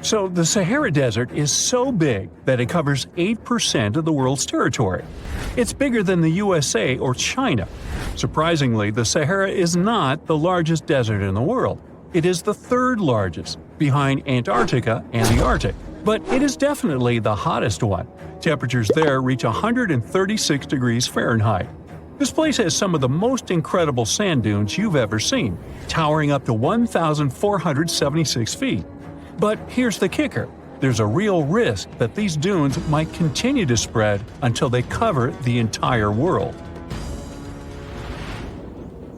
So the Sahara Desert is so big that it covers 8% of the world's territory. It's bigger than the USA or China. Surprisingly, the Sahara is not the largest desert in the world. It is the third largest, behind Antarctica and the Arctic. But it is definitely the hottest one. Temperatures there reach 136 degrees Fahrenheit. This place has some of the most incredible sand dunes you've ever seen, towering up to 1,476 feet. But here's the kicker. There's a real risk that these dunes might continue to spread until they cover the entire world.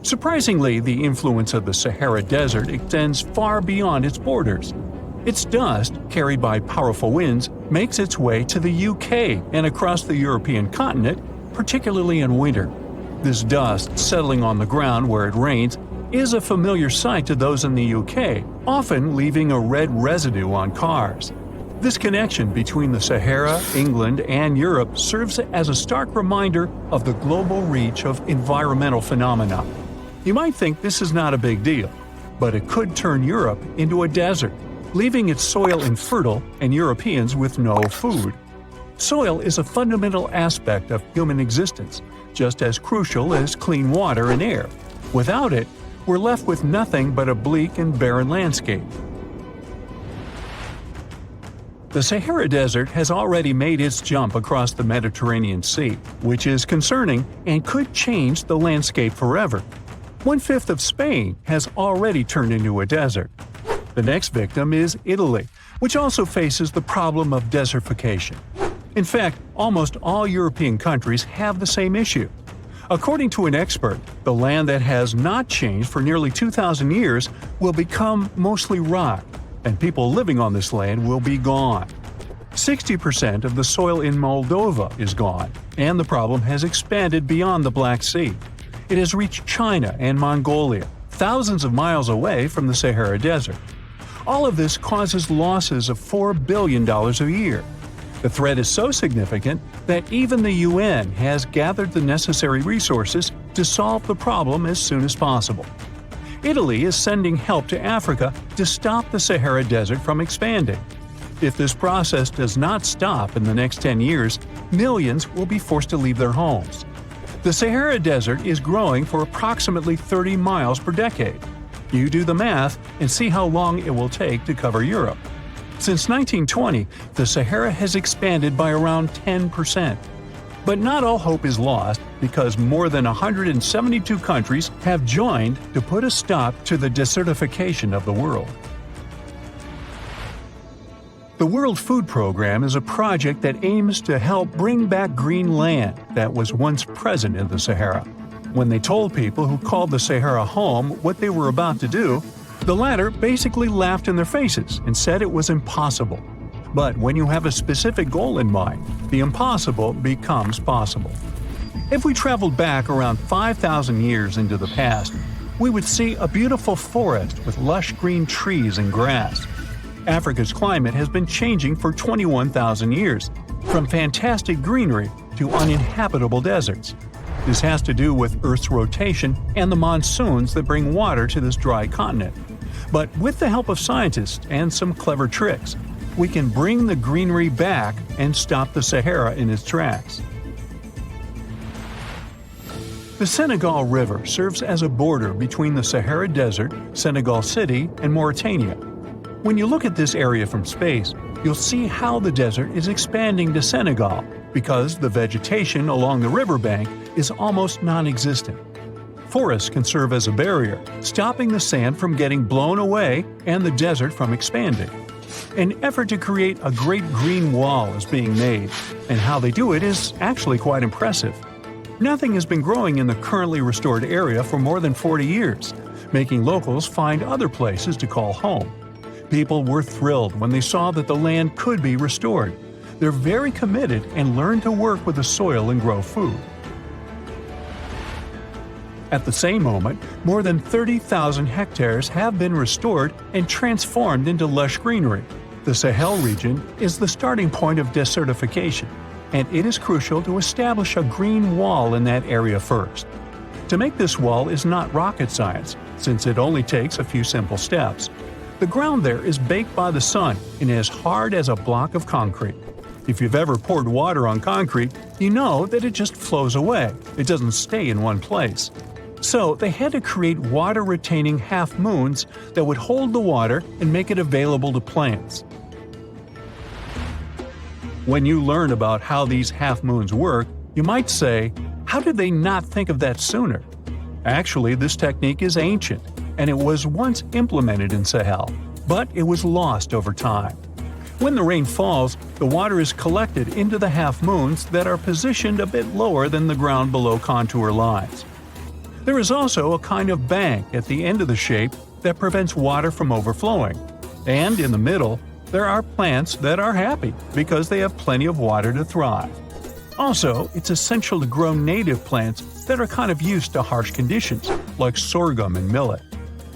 Surprisingly, the influence of the Sahara Desert extends far beyond its borders. Its dust, carried by powerful winds, makes its way to the UK and across the European continent, particularly in winter. This dust, settling on the ground where it rains, is a familiar sight to those in the UK, often leaving a red residue on cars. This connection between the Sahara, England, and Europe serves as a stark reminder of the global reach of environmental phenomena. You might think this is not a big deal, but it could turn Europe into a desert, leaving its soil infertile and Europeans with no food. Soil is a fundamental aspect of human existence, just as crucial as clean water and air. Without it, we're left with nothing but a bleak and barren landscape. The Sahara Desert has already made its jump across the Mediterranean Sea, which is concerning and could change the landscape forever. 1/5 of Spain has already turned into a desert. The next victim is Italy, which also faces the problem of desertification. In fact, almost all European countries have the same issue. According to an expert, the land that has not changed for nearly 2,000 years will become mostly rock, and people living on this land will be gone. 60% of the soil in Moldova is gone, and the problem has expanded beyond the Black Sea. It has reached China and Mongolia, thousands of miles away from the Sahara Desert. All of this causes losses of $4 billion a year. The threat is so significant that even the UN has gathered the necessary resources to solve the problem as soon as possible. Italy is sending help to Africa to stop the Sahara Desert from expanding. If this process does not stop in the next 10 years, millions will be forced to leave their homes. The Sahara Desert is growing for approximately 30 miles per decade. You do the math and see how long it will take to cover Europe. Since 1920, the Sahara has expanded by around 10%. But not all hope is lost because more than 172 countries have joined to put a stop to the desertification of the world. The World Food Program is a project that aims to help bring back green land that was once present in the Sahara. When they told people who called the Sahara home what they were about to do, the latter basically laughed in their faces and said it was impossible. But when you have a specific goal in mind, the impossible becomes possible. If we traveled back around 5,000 years into the past, we would see a beautiful forest with lush green trees and grass. Africa's climate has been changing for 21,000 years, from fantastic greenery to uninhabitable deserts. This has to do with Earth's rotation and the monsoons that bring water to this dry continent. But with the help of scientists and some clever tricks, we can bring the greenery back and stop the Sahara in its tracks. The Senegal River serves as a border between the Sahara Desert, Senegal City, and Mauritania. When you look at this area from space, you'll see how the desert is expanding to Senegal because the vegetation along the riverbank is almost non-existent. Forests can serve as a barrier, stopping the sand from getting blown away and the desert from expanding. An effort to create a great green wall is being made, and how they do it is actually quite impressive. Nothing has been growing in the currently restored area for more than 40 years, making locals find other places to call home. People were thrilled when they saw that the land could be restored. They're very committed and learn to work with the soil and grow food. At the same moment, more than 30,000 hectares have been restored and transformed into lush greenery. The Sahel region is the starting point of desertification, and it is crucial to establish a green wall in that area first. To make this wall is not rocket science, since it only takes a few simple steps. The ground there is baked by the sun and as hard as a block of concrete. If you've ever poured water on concrete, you know that it just flows away. It doesn't stay in one place. So they had to create water-retaining half-moons that would hold the water and make it available to plants. When you learn about how these half-moons work, you might say, how did they not think of that sooner? Actually, this technique is ancient, and it was once implemented in Sahel, but it was lost over time. When the rain falls, the water is collected into the half-moons that are positioned a bit lower than the ground below contour lines. There is also a kind of bank at the end of the shape that prevents water from overflowing. And in the middle, there are plants that are happy because they have plenty of water to thrive. Also, it's essential to grow native plants that are kind of used to harsh conditions, like sorghum and millet.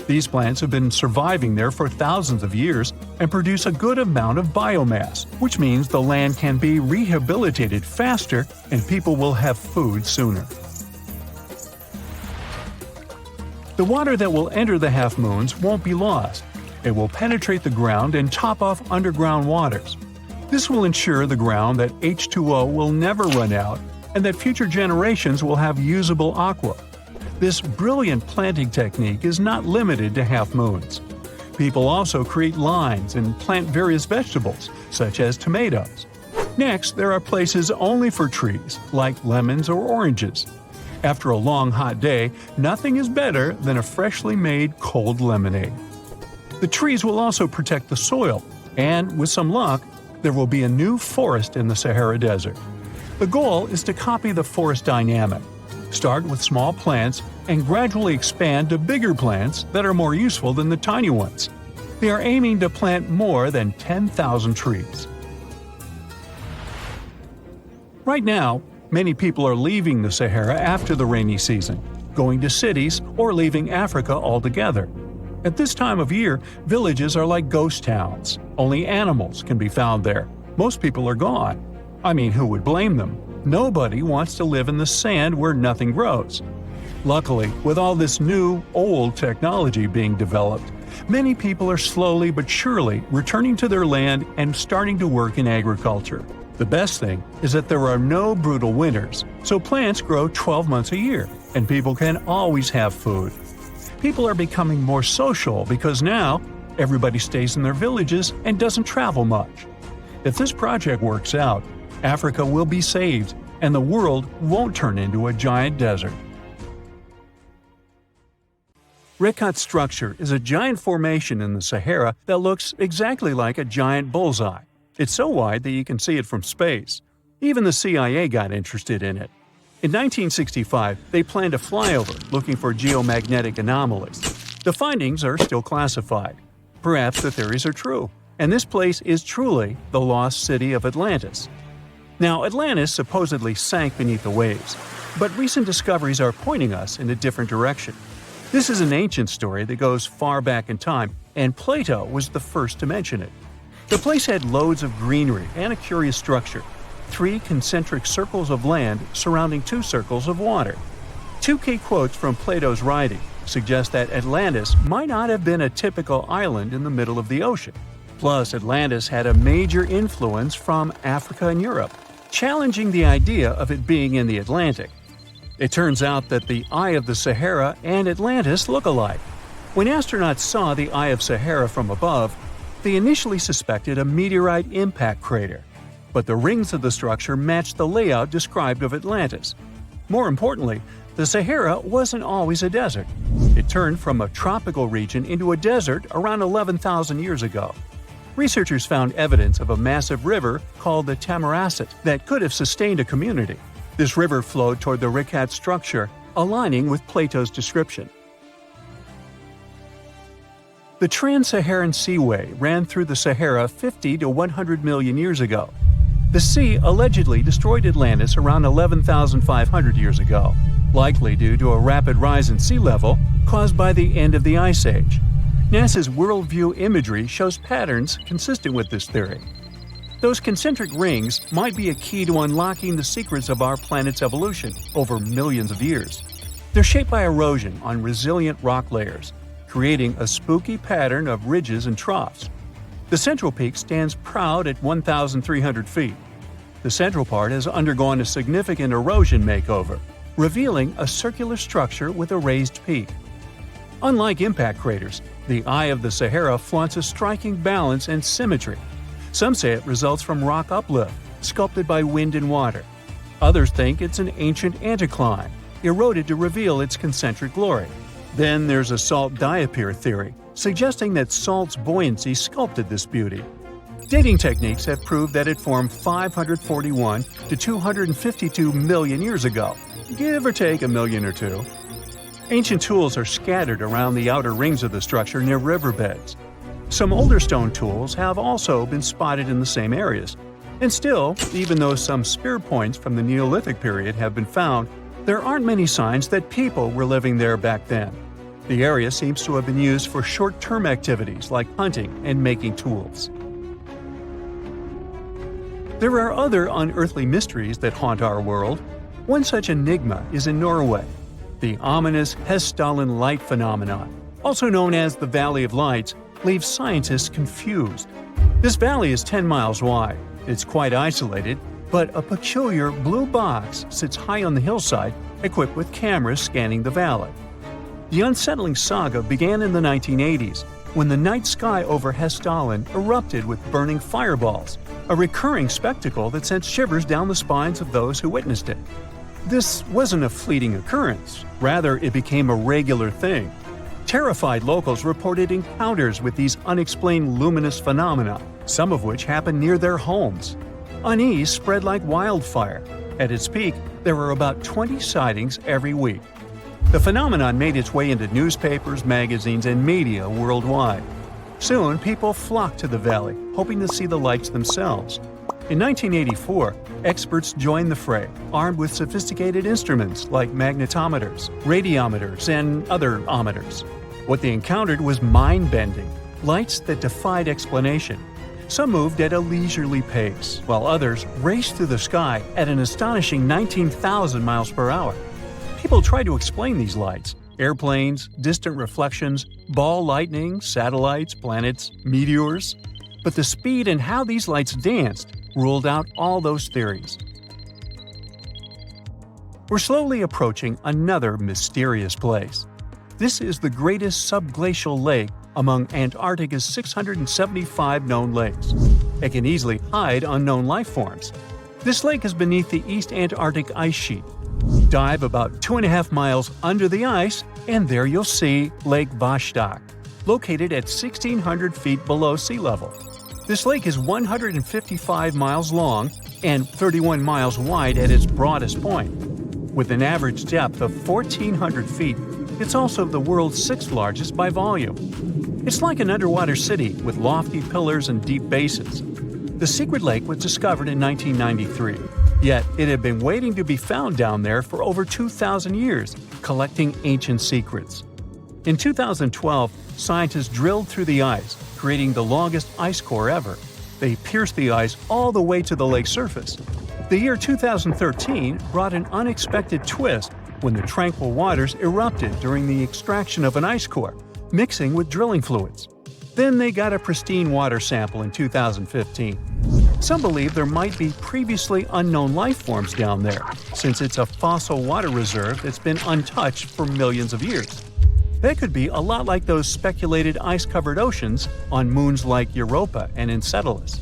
These plants have been surviving there for thousands of years and produce a good amount of biomass, which means the land can be rehabilitated faster and people will have food sooner. The water that will enter the half-moons won't be lost. It will penetrate the ground and top off underground waters. This will ensure the ground that H2O will never run out and that future generations will have usable aqua. This brilliant planting technique is not limited to half-moons. People also create lines and plant various vegetables, such as tomatoes. Next, there are places only for trees, like lemons or oranges. After a long hot day, nothing is better than a freshly made cold lemonade. The trees will also protect the soil, and with some luck, there will be a new forest in the Sahara Desert. The goal is to copy the forest dynamic. Start with small plants and gradually expand to bigger plants that are more useful than the tiny ones. They are aiming to plant more than 10,000 trees. Right now, many people are leaving the Sahara after the rainy season, going to cities or leaving Africa altogether. At this time of year, villages are like ghost towns. Only animals can be found there. Most people are gone. I mean, who would blame them? Nobody wants to live in the sand where nothing grows. Luckily, with all this new, old technology being developed, many people are slowly but surely returning to their land and starting to work in agriculture. The best thing is that there are no brutal winters, so plants grow 12 months a year, and people can always have food. People are becoming more social because now everybody stays in their villages and doesn't travel much. If this project works out, Africa will be saved, and the world won't turn into a giant desert. Radioactive structure is a giant formation in the Sahara that looks exactly like a giant bullseye. It's so wide that you can see it from space. Even the CIA got interested in it. In 1965, they planned a flyover looking for geomagnetic anomalies. The findings are still classified. Perhaps the theories are true, and this place is truly the lost city of Atlantis. Now, Atlantis supposedly sank beneath the waves, but recent discoveries are pointing us in a different direction. This is an ancient story that goes far back in time, and Plato was the first to mention it. The place had loads of greenery and a curious structure. 3 concentric circles of land surrounding 2 circles of water. 2 key quotes from Plato's writing suggest that Atlantis might not have been a typical island in the middle of the ocean. Plus, Atlantis had a major influence from Africa and Europe, challenging the idea of it being in the Atlantic. It turns out that the Eye of the Sahara and Atlantis look alike. When astronauts saw the Eye of Sahara from above, they initially suspected a meteorite impact crater, but the rings of the structure matched the layout described of Atlantis. More importantly, the Sahara wasn't always a desert. It turned from a tropical region into a desert around 11,000 years ago. Researchers found evidence of a massive river called the Tamaracet that could have sustained a community. This river flowed toward the Radioactive structure, aligning with Plato's description. The Trans-Saharan Seaway ran through the Sahara 50 to 100 million years ago. The sea allegedly destroyed Atlantis around 11,500 years ago, likely due to a rapid rise in sea level caused by the end of the Ice Age. NASA's worldview imagery shows patterns consistent with this theory. Those concentric rings might be a key to unlocking the secrets of our planet's evolution over millions of years. They're shaped by erosion on resilient rock layers, creating a spooky pattern of ridges and troughs. The central peak stands proud at 1,300 feet. The central part has undergone a significant erosion makeover, revealing a circular structure with a raised peak. Unlike impact craters, the Eye of the Sahara flaunts a striking balance and symmetry. Some say it results from rock uplift, sculpted by wind and water. Others think it's an ancient anticline, eroded to reveal its concentric glory. Then there's a salt diapir theory, suggesting that salt's buoyancy sculpted this beauty. Dating techniques have proved that it formed 541 to 252 million years ago, give or take a million or two. Ancient tools are scattered around the outer rings of the structure near riverbeds. Some older stone tools have also been spotted in the same areas. And still, even though some spear points from the Neolithic period have been found, there aren't many signs that people were living there back then. The area seems to have been used for short-term activities like hunting and making tools. There are other unearthly mysteries that haunt our world. One such enigma is in Norway, the ominous Hessdalen light phenomenon, also known as the Valley of Lights, leaves scientists confused. This valley is 10 miles wide. It's quite isolated, but a peculiar blue box sits high on the hillside, equipped with cameras scanning the valley. The unsettling saga began in the 1980s, when the night sky over Hessdalen erupted with burning fireballs, a recurring spectacle that sent shivers down the spines of those who witnessed it. This wasn't a fleeting occurrence, rather it became a regular thing. Terrified locals reported encounters with these unexplained luminous phenomena, some of which happened near their homes. Unease spread like wildfire. At its peak, there were about 20 sightings every week. The phenomenon made its way into newspapers, magazines, and media worldwide. Soon, people flocked to the valley, hoping to see the lights themselves. In 1984, experts joined the fray, armed with sophisticated instruments like magnetometers, radiometers, and other ometers. What they encountered was mind-bending, lights that defied explanation. Some moved at a leisurely pace, while others raced through the sky at an astonishing 19,000 miles per hour. People tried to explain these lights: airplanes, distant reflections, ball lightning, satellites, planets, meteors. But the speed and how these lights danced ruled out all those theories. We're slowly approaching another mysterious place. This is the greatest subglacial lake among Antarctica's 675 known lakes. It can easily hide unknown life forms. This lake is beneath the East Antarctic ice sheet. Dive about 2.5 miles under the ice, and there you'll see Lake Vostok, located at 1,600 feet below sea level. This lake is 155 miles long and 31 miles wide at its broadest point. With an average depth of 1,400 feet, it's also the world's sixth largest by volume. It's like an underwater city with lofty pillars and deep basins. The secret lake was discovered in 1993, yet it had been waiting to be found down there for over 2,000 years, collecting ancient secrets. In 2012, scientists drilled through the ice, creating the longest ice core ever. They pierced the ice all the way to the lake's surface. The year 2013 brought an unexpected twist when the tranquil waters erupted during the extraction of an ice core, mixing with drilling fluids. Then they got a pristine water sample in 2015. Some believe there might be previously unknown life forms down there, since it's a fossil water reserve that's been untouched for millions of years. That could be a lot like those speculated ice-covered oceans on moons like Europa and Enceladus.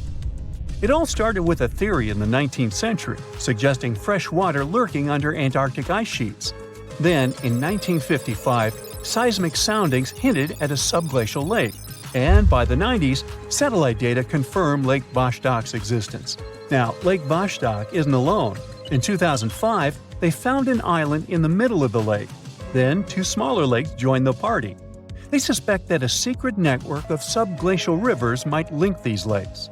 It all started with a theory in the 19th century, suggesting fresh water lurking under Antarctic ice sheets. Then, in 1955, seismic soundings hinted at a subglacial lake, and by the 90s, satellite data confirmed Lake Vostok's existence. Now, Lake Vostok isn't alone. In 2005, they found an island in the middle of the lake. Then, two smaller lakes joined the party. They suspect that a secret network of subglacial rivers might link these lakes.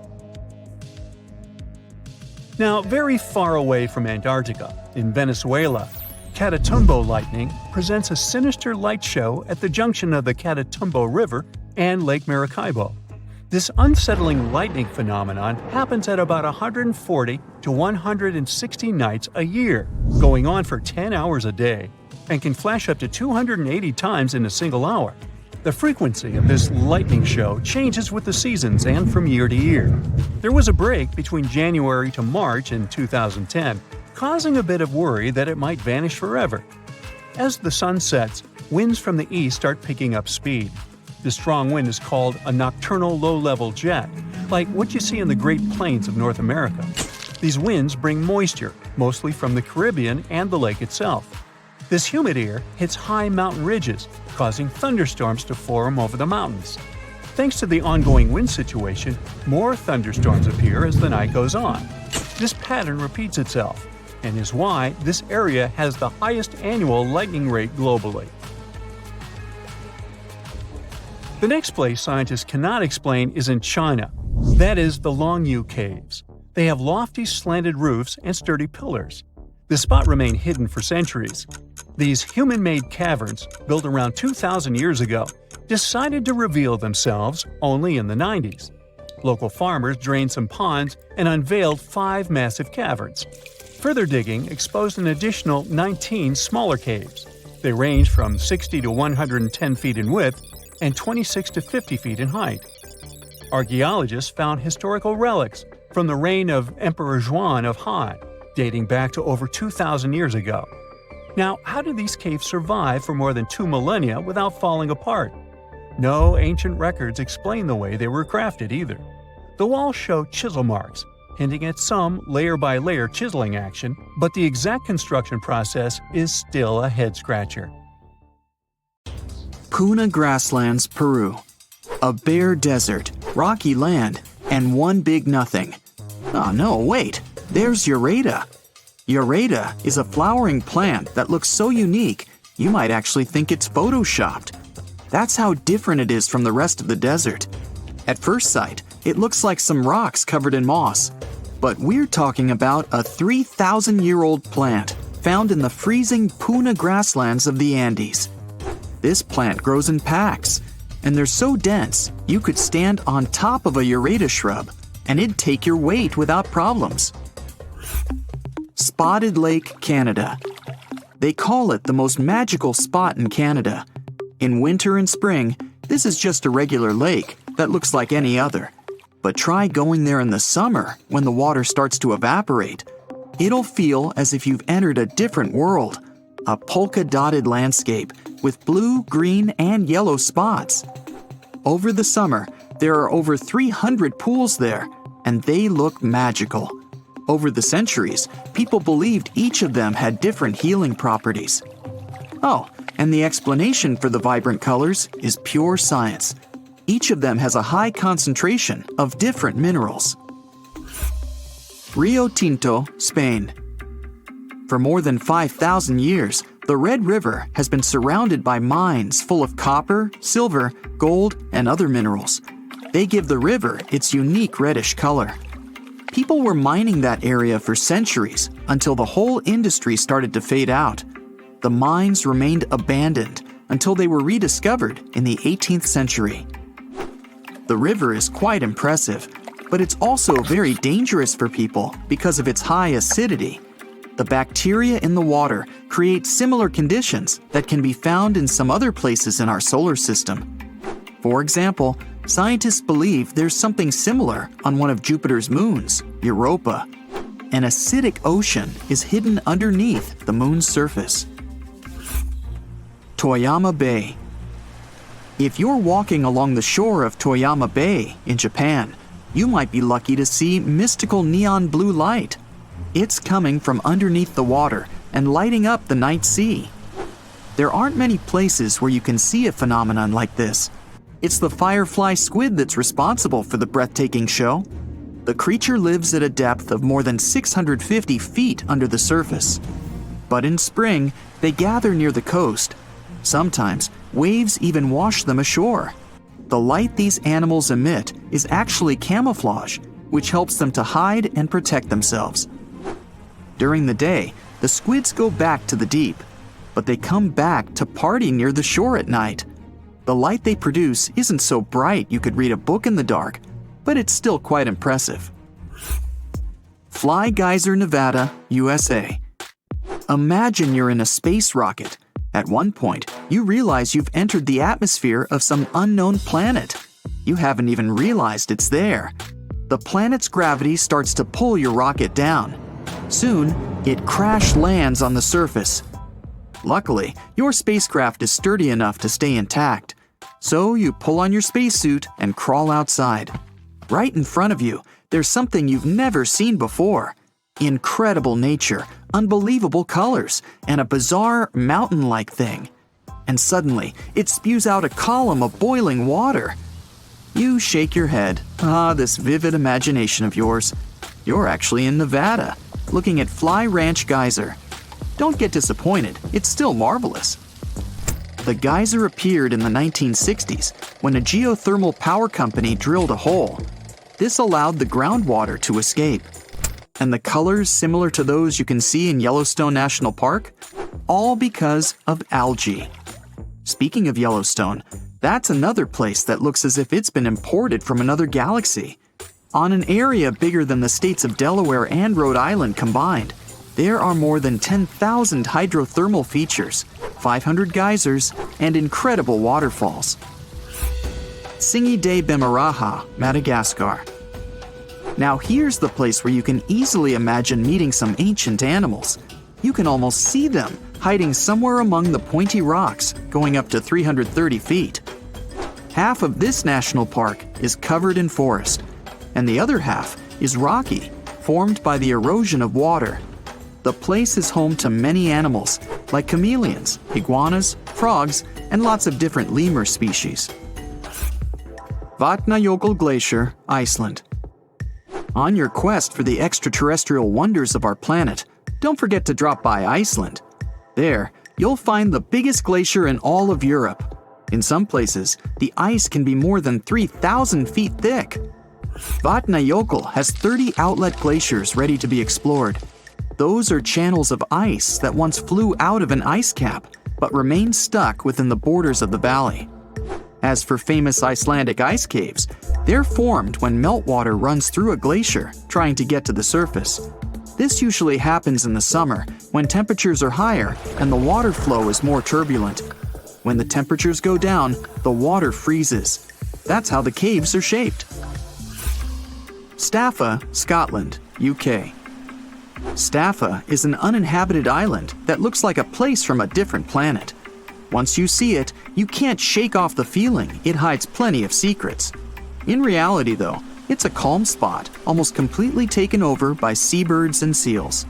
Now, very far away from Antarctica, in Venezuela, Catatumbo lightning presents a sinister light show at the junction of the Catatumbo River and Lake Maracaibo. This unsettling lightning phenomenon happens at about 140 to 160 nights a year, going on for 10 hours a day, and can flash up to 280 times in a single hour. The frequency of this lightning show changes with the seasons and from year to year. There was a break between January to March in 2010, causing a bit of worry that it might vanish forever. As the sun sets, winds from the east start picking up speed. This strong wind is called a nocturnal low-level jet, like what you see in the Great Plains of North America. These winds bring moisture, mostly from the Caribbean and the lake itself. This humid air hits high mountain ridges, causing thunderstorms to form over the mountains. Thanks to the ongoing wind situation, more thunderstorms appear as the night goes on. This pattern repeats itself, and is why this area has the highest annual lightning rate globally. The next place scientists cannot explain is in China. That is the Longyu Caves. They have lofty slanted roofs and sturdy pillars. This spot remained hidden for centuries. These human-made caverns, built around 2,000 years ago, decided to reveal themselves only in the 90s. Local farmers drained some ponds and unveiled 5 massive caverns. Further digging exposed an additional 19 smaller caves. They range from 60 to 110 feet in width and 26 to 50 feet in height. Archaeologists found historical relics from the reign of Emperor Zhuan of Han, dating back to over 2,000 years ago. Now, how did these caves survive for more than 2 millennia without falling apart? No ancient records explain the way they were crafted either. The walls show chisel marks, hinting at some layer-by-layer chiseling action, but the exact construction process is still a head-scratcher. Puna grasslands, Peru. A bare desert, rocky land, and one big nothing. Oh no, wait, there's Ureta. Ureta is a flowering plant that looks so unique, you might actually think it's photoshopped. That's how different it is from the rest of the desert. At first sight, it looks like some rocks covered in moss. But we're talking about a 3,000-year-old plant found in the freezing Puna grasslands of the Andes. This plant grows in packs, and they're so dense you could stand on top of a Ureta shrub, and it'd take your weight without problems. Spotted Lake, Canada. They call it the most magical spot in Canada. In winter and spring, this is just a regular lake that looks like any other. But try going there in the summer when the water starts to evaporate. It'll feel as if you've entered a different world, a polka-dotted landscape with blue, green, and yellow spots. Over the summer, there are over 300 pools there, and they look magical. Over the centuries, people believed each of them had different healing properties. Oh, and the explanation for the vibrant colors is pure science. Each of them has a high concentration of different minerals. Rio Tinto, Spain. For more than 5,000 years, the Red River has been surrounded by mines full of copper, silver, gold, and other minerals. They give the river its unique reddish color. People were mining that area for centuries until the whole industry started to fade out. The mines remained abandoned until they were rediscovered in the 18th century. The river is quite impressive, but it's also very dangerous for people because of its high acidity. The bacteria in the water create similar conditions that can be found in some other places in our solar system. For example, scientists believe there's something similar on one of Jupiter's moons, Europa. An acidic ocean is hidden underneath the moon's surface. Toyama Bay. If you're walking along the shore of Toyama Bay in Japan, you might be lucky to see mystical neon blue light. It's coming from underneath the water and lighting up the night sea. There aren't many places where you can see a phenomenon like this. It's the firefly squid that's responsible for the breathtaking show. The creature lives at a depth of more than 650 feet under the surface. But in spring, they gather near the coast. Sometimes, waves even wash them ashore. The light these animals emit is actually camouflage, which helps them to hide and protect themselves. During the day, the squids go back to the deep, but they come back to party near the shore at night. The light they produce isn't so bright you could read a book in the dark, but it's still quite impressive. Fly Geyser, Nevada, USA. Imagine you're in a space rocket. At one point, you realize you've entered the atmosphere of some unknown planet. You haven't even realized it's there. The planet's gravity starts to pull your rocket down. Soon, it crash lands on the surface. Luckily, your spacecraft is sturdy enough to stay intact. So you pull on your spacesuit and crawl outside. Right in front of you, there's something you've never seen before. Incredible nature, unbelievable colors, and a bizarre mountain-like thing. And suddenly, it spews out a column of boiling water. You shake your head. This vivid imagination of yours. You're actually in Nevada, looking at Fly Ranch Geyser. Don't get disappointed, it's still marvelous. The geyser appeared in the 1960s when a geothermal power company drilled a hole. This allowed the groundwater to escape. And the colors similar to those you can see in Yellowstone National Park? All because of algae. Speaking of Yellowstone, that's another place that looks as if it's been imported from another galaxy. On an area bigger than the states of Delaware and Rhode Island combined, there are more than 10,000 hydrothermal features, 500 geysers, and incredible waterfalls. Singi de Bemaraha, Madagascar. Now here's the place where you can easily imagine meeting some ancient animals. You can almost see them hiding somewhere among the pointy rocks, going up to 330 feet. Half of this national park is covered in forest, and the other half is rocky, formed by the erosion of water. The place is home to many animals, like chameleons, iguanas, frogs, and lots of different lemur species. Vatnajökull Glacier, Iceland. On your quest for the extraterrestrial wonders of our planet, don't forget to drop by Iceland. There, you'll find the biggest glacier in all of Europe. In some places, the ice can be more than 3,000 feet thick. Vatnajökull has 30 outlet glaciers ready to be explored. Those are channels of ice that once flew out of an ice cap, but remained stuck within the borders of the valley. As for famous Icelandic ice caves, they're formed when meltwater runs through a glacier, trying to get to the surface. This usually happens in the summer, when temperatures are higher and the water flow is more turbulent. When the temperatures go down, the water freezes. That's how the caves are shaped. Staffa, Scotland, UK. Staffa is an uninhabited island that looks like a place from a different planet. Once you see it, you can't shake off the feeling it hides plenty of secrets. In reality, though, it's a calm spot, almost completely taken over by seabirds and seals.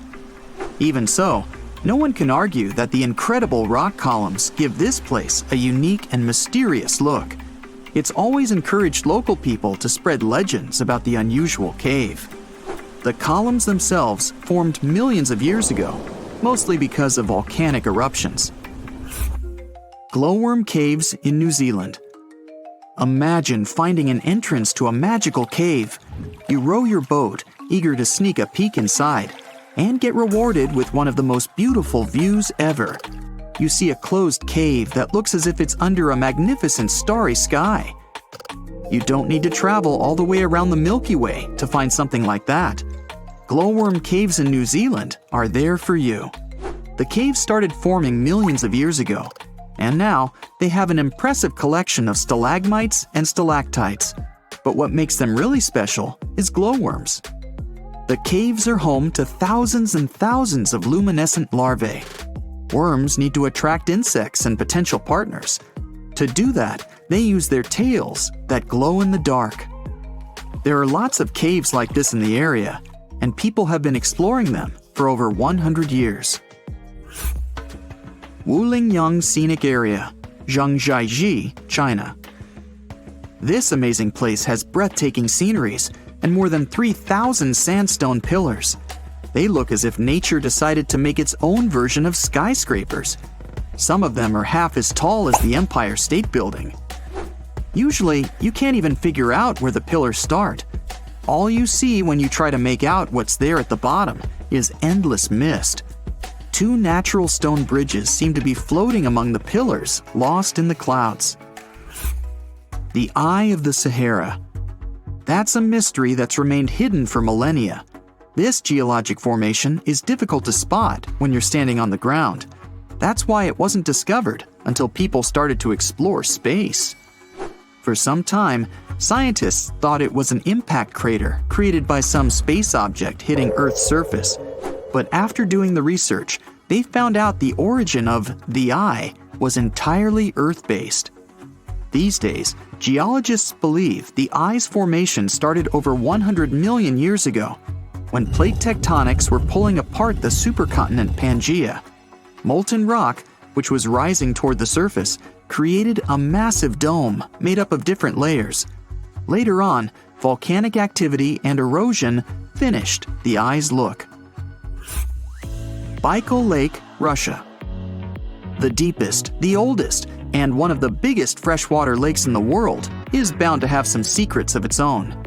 Even so, no one can argue that the incredible rock columns give this place a unique and mysterious look. It's always encouraged local people to spread legends about the unusual cave. The columns themselves formed millions of years ago, mostly because of volcanic eruptions. Glowworm caves in New Zealand. Imagine finding an entrance to a magical cave. You row your boat, eager to sneak a peek inside, and get rewarded with one of the most beautiful views ever. You see a closed cave that looks as if it's under a magnificent starry sky. You don't need to travel all the way around the Milky Way to find something like that. Glowworm caves in New Zealand are there for you. The caves started forming millions of years ago, and now they have an impressive collection of stalagmites and stalactites. But what makes them really special is glowworms. The caves are home to thousands and thousands of luminescent larvae. Worms need to attract insects and potential partners. To do that, they use their tails that glow in the dark. There are lots of caves like this in the area, and people have been exploring them for over 100 years. Wulingyang Scenic Area, Zhangjiajie, China. This amazing place has breathtaking sceneries and more than 3,000 sandstone pillars. They look as if nature decided to make its own version of skyscrapers. Some of them are half as tall as the Empire State Building. Usually, you can't even figure out where the pillars start. All you see when you try to make out what's there at the bottom is endless mist. 2 natural stone bridges seem to be floating among the pillars, lost in the clouds. The Eye of the Sahara. That's a mystery that's remained hidden for millennia. This geologic formation is difficult to spot when you're standing on the ground. That's why it wasn't discovered until people started to explore space. For some time, scientists thought it was an impact crater created by some space object hitting Earth's surface. But after doing the research, they found out the origin of the Eye was entirely Earth-based. These days, geologists believe the Eye's formation started over 100 million years ago, when plate tectonics were pulling apart the supercontinent Pangaea. Molten rock, which was rising toward the surface, created a massive dome made up of different layers. Later on, volcanic activity and erosion finished the Eye's look. Baikal Lake, Russia. The deepest, the oldest, and one of the biggest freshwater lakes in the world is bound to have some secrets of its own.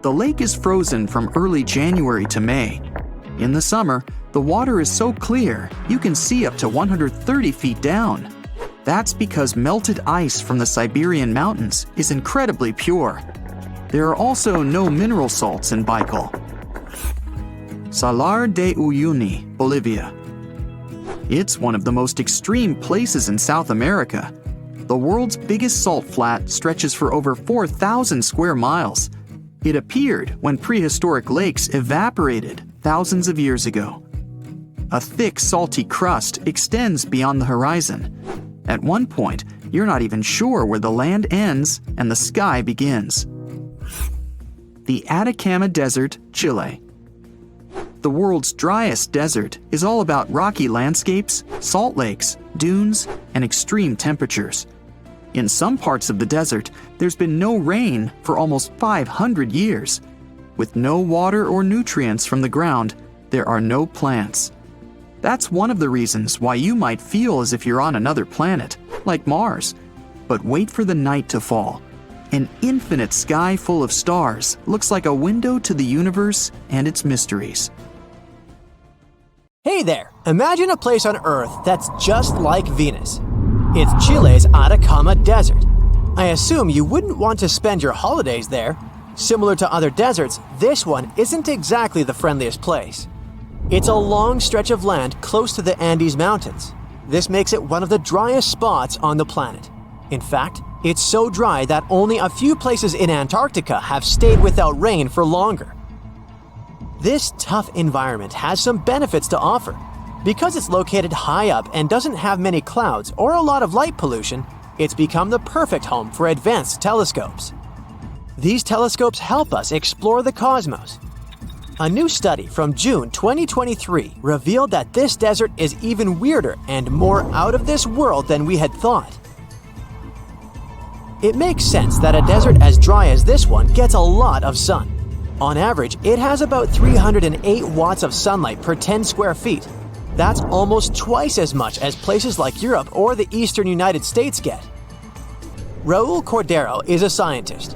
The lake is frozen from early January to May. In the summer, the water is so clear you can see up to 130 feet down. That's because melted ice from the Siberian mountains is incredibly pure. There are also no mineral salts in Baikal. Salar de Uyuni, Bolivia. It's one of the most extreme places in South America. The world's biggest salt flat stretches for over 4,000 square miles. It appeared when prehistoric lakes evaporated thousands of years ago. A thick, salty crust extends beyond the horizon. At one point, you're not even sure where the land ends and the sky begins. The Atacama Desert, Chile. The world's driest desert is all about rocky landscapes, salt lakes, dunes, and extreme temperatures. In some parts of the desert, there's been no rain for almost 500 years. With no water or nutrients from the ground, there are no plants. That's one of the reasons why you might feel as if you're on another planet, like Mars. But wait for the night to fall. An infinite sky full of stars looks like a window to the universe and its mysteries. Hey there! Imagine a place on Earth that's just like Venus. It's Chile's Atacama Desert. I assume you wouldn't want to spend your holidays there. Similar to other deserts, this one isn't exactly the friendliest place. It's a long stretch of land close to the Andes Mountains. This makes it one of the driest spots on the planet. In fact, it's so dry that only a few places in Antarctica have stayed without rain for longer. This tough environment has some benefits to offer. Because it's located high up and doesn't have many clouds or a lot of light pollution, it's become the perfect home for advanced telescopes. These telescopes help us explore the cosmos. A new study from June 2023 revealed that this desert is even weirder and more out of this world than we had thought. It makes sense that a desert as dry as this one gets a lot of sun. On average, it has about 308 watts of sunlight per 10 square feet. That's almost twice as much as places like Europe or the eastern United States get. Raul Cordero is a scientist.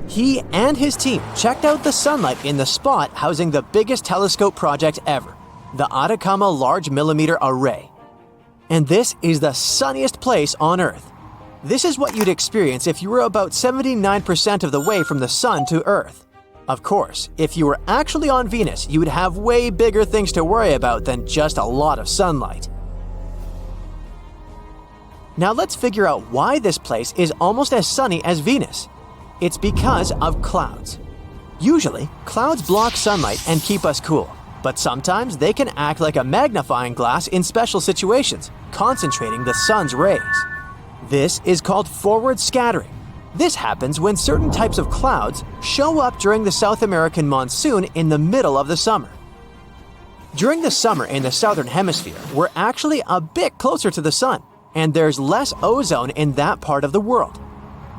He and his team checked out the sunlight in the spot housing the biggest telescope project ever, the Atacama Large Millimeter Array. And this is the sunniest place on Earth. This is what you'd experience if you were about 79% of the way from the sun to Earth. Of course, if you were actually on Venus, you would have way bigger things to worry about than just a lot of sunlight. Now let's figure out why this place is almost as sunny as Venus. It's because of clouds. Usually, clouds block sunlight and keep us cool, but sometimes they can act like a magnifying glass in special situations, concentrating the sun's rays. This is called forward scattering. This happens when certain types of clouds show up during the South American monsoon in the middle of the summer. During the summer in the southern hemisphere, we're actually a bit closer to the sun, and there's less ozone in that part of the world.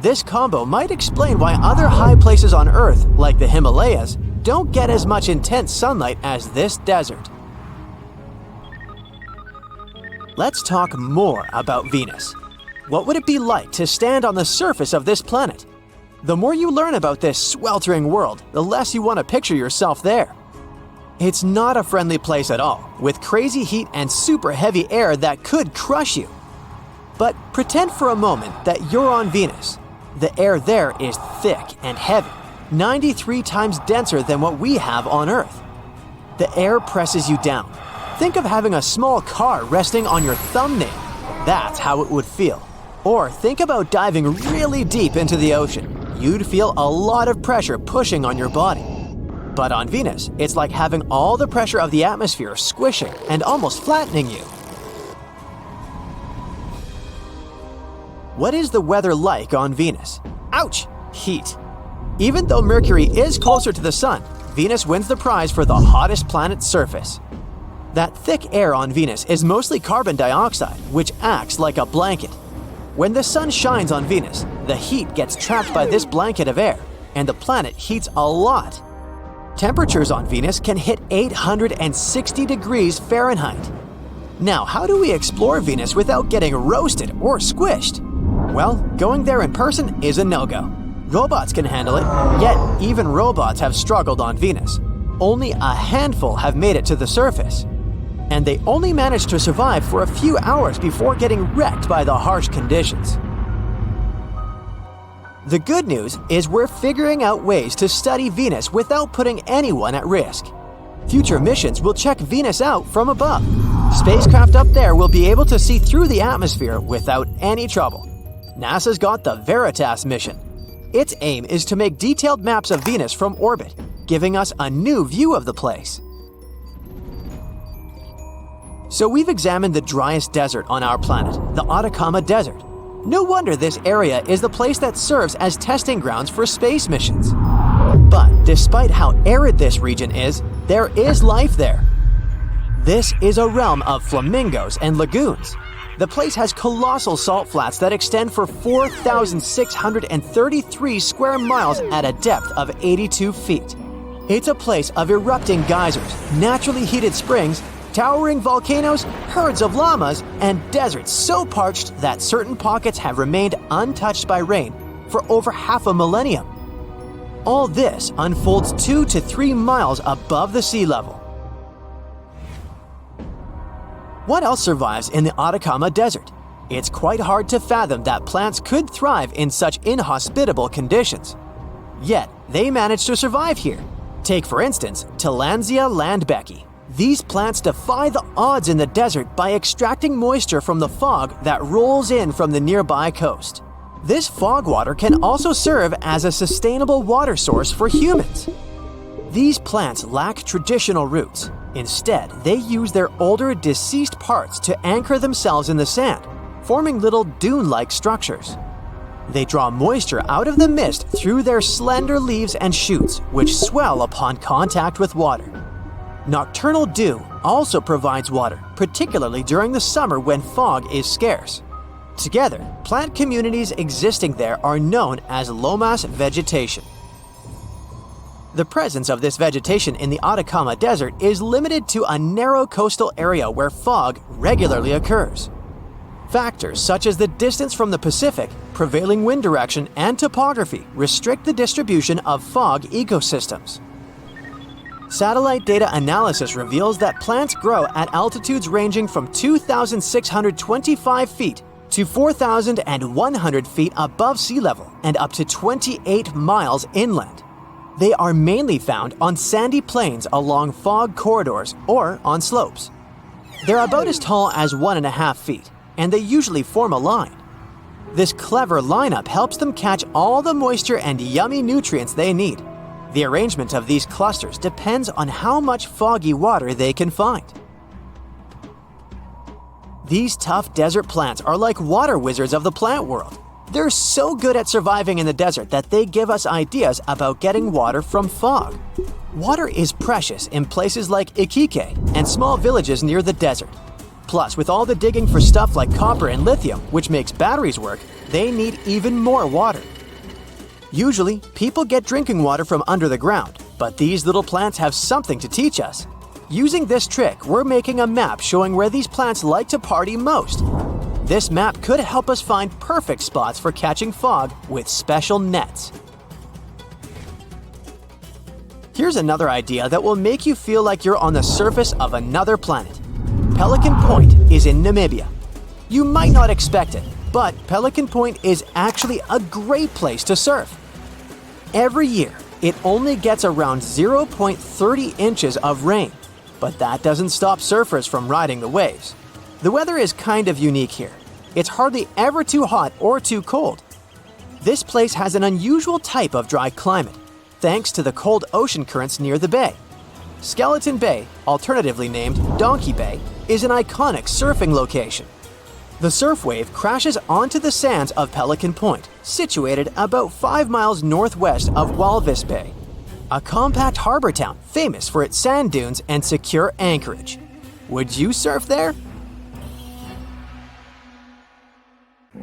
This combo might explain why other high places on Earth, like the Himalayas, don't get as much intense sunlight as this desert. Let's talk more about Venus. What would it be like to stand on the surface of this planet? The more you learn about this sweltering world, the less you want to picture yourself there. It's not a friendly place at all, with crazy heat and super heavy air that could crush you. But pretend for a moment that you're on Venus. The air there is thick and heavy, 93 times denser than what we have on Earth. The air presses you down. Think of having a small car resting on your thumbnail. That's how it would feel. Or think about diving really deep into the ocean. You'd feel a lot of pressure pushing on your body. But on Venus, it's like having all the pressure of the atmosphere squishing and almost flattening you. What is the weather like on Venus? Ouch! Heat. Even though Mercury is closer to the Sun, Venus wins the prize for the hottest planet's surface. That thick air on Venus is mostly carbon dioxide, which acts like a blanket. When the sun shines on Venus, the heat gets trapped by this blanket of air, and the planet heats a lot. Temperatures on Venus can hit 860 degrees Fahrenheit. Now, how do we explore Venus without getting roasted or squished? Well, going there in person is a no-go. Robots can handle it, yet even robots have struggled on Venus. Only a handful have made it to the surface. And they only managed to survive for a few hours before getting wrecked by the harsh conditions. The good news is we're figuring out ways to study Venus without putting anyone at risk. Future missions will check Venus out from above. Spacecraft up there will be able to see through the atmosphere without any trouble. NASA's got the Veritas mission. Its aim is to make detailed maps of Venus from orbit, giving us a new view of the place. So we've examined the driest desert on our planet, the Atacama Desert. No wonder this area is the place that serves as testing grounds for space missions. But despite how arid this region is, there is life there. This is a realm of flamingos and lagoons. The place has colossal salt flats that extend for 4,633 square miles at a depth of 82 feet. It's a place of erupting geysers, naturally heated springs, towering volcanoes, herds of llamas, and deserts so parched that certain pockets have remained untouched by rain for over half a millennium. All this unfolds 2 to 3 miles above the sea level. What else survives in the Atacama Desert? It's quite hard to fathom that plants could thrive in such inhospitable conditions. Yet, they manage to survive here. Take, for instance, Tillandsia landbecki. These plants defy the odds in the desert by extracting moisture from the fog that rolls in from the nearby coast. This fog water can also serve as a sustainable water source for humans. These plants lack traditional roots. Instead, they use their older, deceased parts to anchor themselves in the sand, forming little dune-like structures. They draw moisture out of the mist through their slender leaves and shoots, which swell upon contact with water. Nocturnal dew also provides water, particularly during the summer when fog is scarce. Together, plant communities existing there are known as lomas vegetation. The presence of this vegetation in the Atacama Desert is limited to a narrow coastal area where fog regularly occurs. Factors such as the distance from the Pacific, prevailing wind direction, and topography restrict the distribution of fog ecosystems. Satellite data analysis reveals that plants grow at altitudes ranging from 2,625 feet to 4,100 feet above sea level and up to 28 miles inland. They are mainly found on sandy plains along fog corridors or on slopes. They're about as tall as 1.5 feet, and they usually form a line. This clever lineup helps them catch all the moisture and yummy nutrients they need. The arrangement of these clusters depends on how much foggy water they can find. These tough desert plants are like water wizards of the plant world. They're so good at surviving in the desert that they give us ideas about getting water from fog. Water is precious in places like Iquique and small villages near the desert. Plus, with all the digging for stuff like copper and lithium, which makes batteries work, they need even more water. Usually, people get drinking water from under the ground, but these little plants have something to teach us. Using this trick, we're making a map showing where these plants like to party most. This map could help us find perfect spots for catching fog with special nets. Here's another idea that will make you feel like you're on the surface of another planet. Pelican Point is in Namibia. You might not expect it, but Pelican Point is actually a great place to surf. Every year, it only gets around 0.30 inches of rain, but that doesn't stop surfers from riding the waves. The weather is kind of unique here. It's hardly ever too hot or too cold. This place has an unusual type of dry climate, thanks to the cold ocean currents near the bay. Skeleton Bay, alternatively named Donkey Bay, is an iconic surfing location. The surf wave crashes onto the sands of Pelican Point, situated about 5 miles northwest of Walvis Bay, a compact harbor town famous for its sand dunes and secure anchorage. Would you surf there?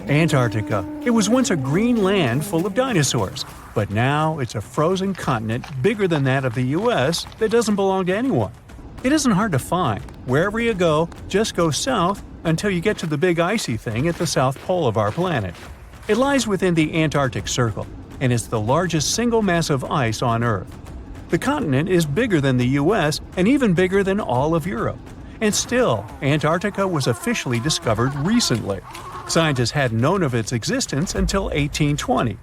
Antarctica. It was once a green land full of dinosaurs, but now it's a frozen continent bigger than that of the US that doesn't belong to anyone. It isn't hard to find. Wherever you go, just go south until you get to the big icy thing at the south pole of our planet. It lies within the Antarctic Circle, and it's the largest single mass of ice on Earth. The continent is bigger than the US and even bigger than all of Europe. And still, Antarctica was officially discovered recently. Scientists hadn't known of its existence until 1820.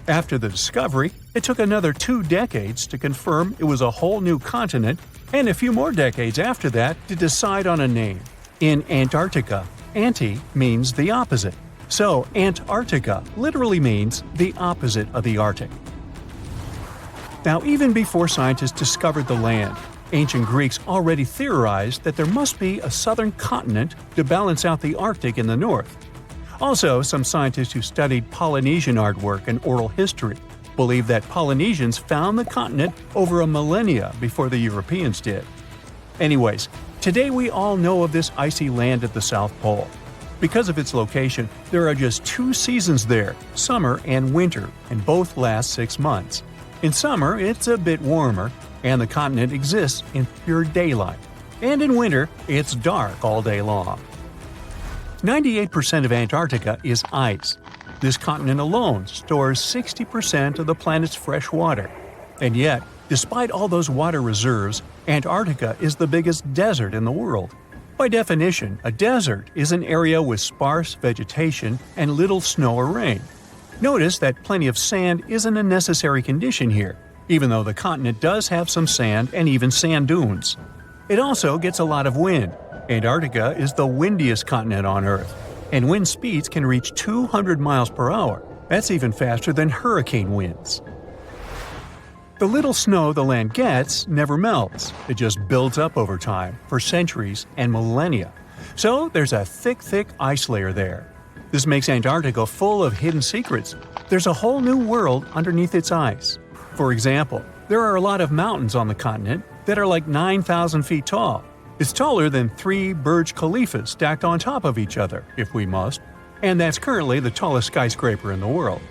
After the discovery, it took another 2 decades to confirm it was a whole new continent, and a few more decades after that to decide on a name. In Antarctica, anti means the opposite, so Antarctica literally means the opposite of the Arctic. Now, even before scientists discovered the land, ancient Greeks already theorized that there must be a southern continent to balance out the Arctic in the north. Also, some scientists who studied Polynesian artwork and oral history believe that Polynesians found the continent over a millennia before the Europeans did. Anyways, today we all know of this icy land at the South Pole. Because of its location, there are just 2 seasons there, summer and winter, and both last 6 months. In summer, it's a bit warmer, and the continent exists in pure daylight. And in winter, it's dark all day long. 98% of Antarctica is ice. This continent alone stores 60% of the planet's fresh water. And yet, despite all those water reserves, Antarctica is the biggest desert in the world. By definition, a desert is an area with sparse vegetation and little snow or rain. Notice that plenty of sand isn't a necessary condition here, even though the continent does have some sand and even sand dunes. It also gets a lot of wind. Antarctica is the windiest continent on Earth, and wind speeds can reach 200 miles per hour. That's even faster than hurricane winds. The little snow the land gets never melts. It just builds up over time, for centuries and millennia. So there's a thick ice layer there. This makes Antarctica full of hidden secrets. There's a whole new world underneath its ice. For example, there are a lot of mountains on the continent that are like 9,000 feet tall. It's taller than 3 Burj Khalifas stacked on top of each other, if we must, and that's currently the tallest skyscraper in the world.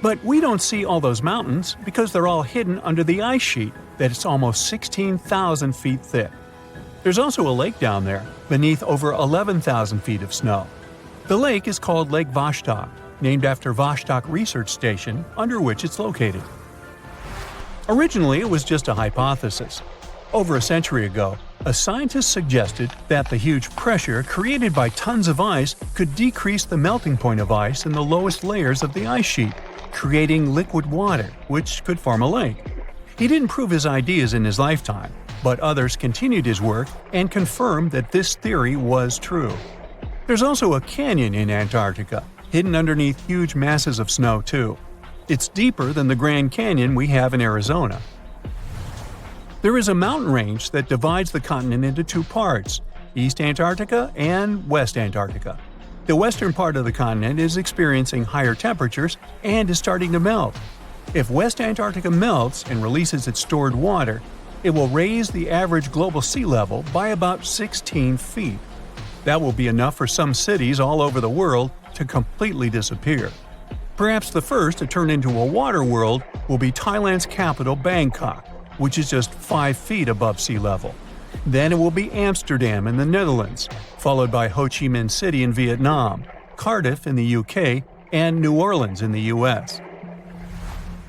But we don't see all those mountains because they're all hidden under the ice sheet that's almost 16,000 feet thick. There's also a lake down there, beneath over 11,000 feet of snow. The lake is called Lake Vostok, named after Vostok Research Station, under which it's located. Originally, it was just a hypothesis. Over a century ago, a scientist suggested that the huge pressure created by tons of ice could decrease the melting point of ice in the lowest layers of the ice sheet, creating liquid water, which could form a lake. He didn't prove his ideas in his lifetime, but others continued his work and confirmed that this theory was true. There's also a canyon in Antarctica, hidden underneath huge masses of snow too. It's deeper than the Grand Canyon we have in Arizona. There is a mountain range that divides the continent into 2 parts, East Antarctica and West Antarctica. The western part of the continent is experiencing higher temperatures and is starting to melt. If West Antarctica melts and releases its stored water, it will raise the average global sea level by about 16 feet. That will be enough for some cities all over the world to completely disappear. Perhaps the first to turn into a water world will be Thailand's capital, Bangkok, which is just 5 feet above sea level. Then it will be Amsterdam in the Netherlands, followed by Ho Chi Minh City in Vietnam, Cardiff in the UK, and New Orleans in the US.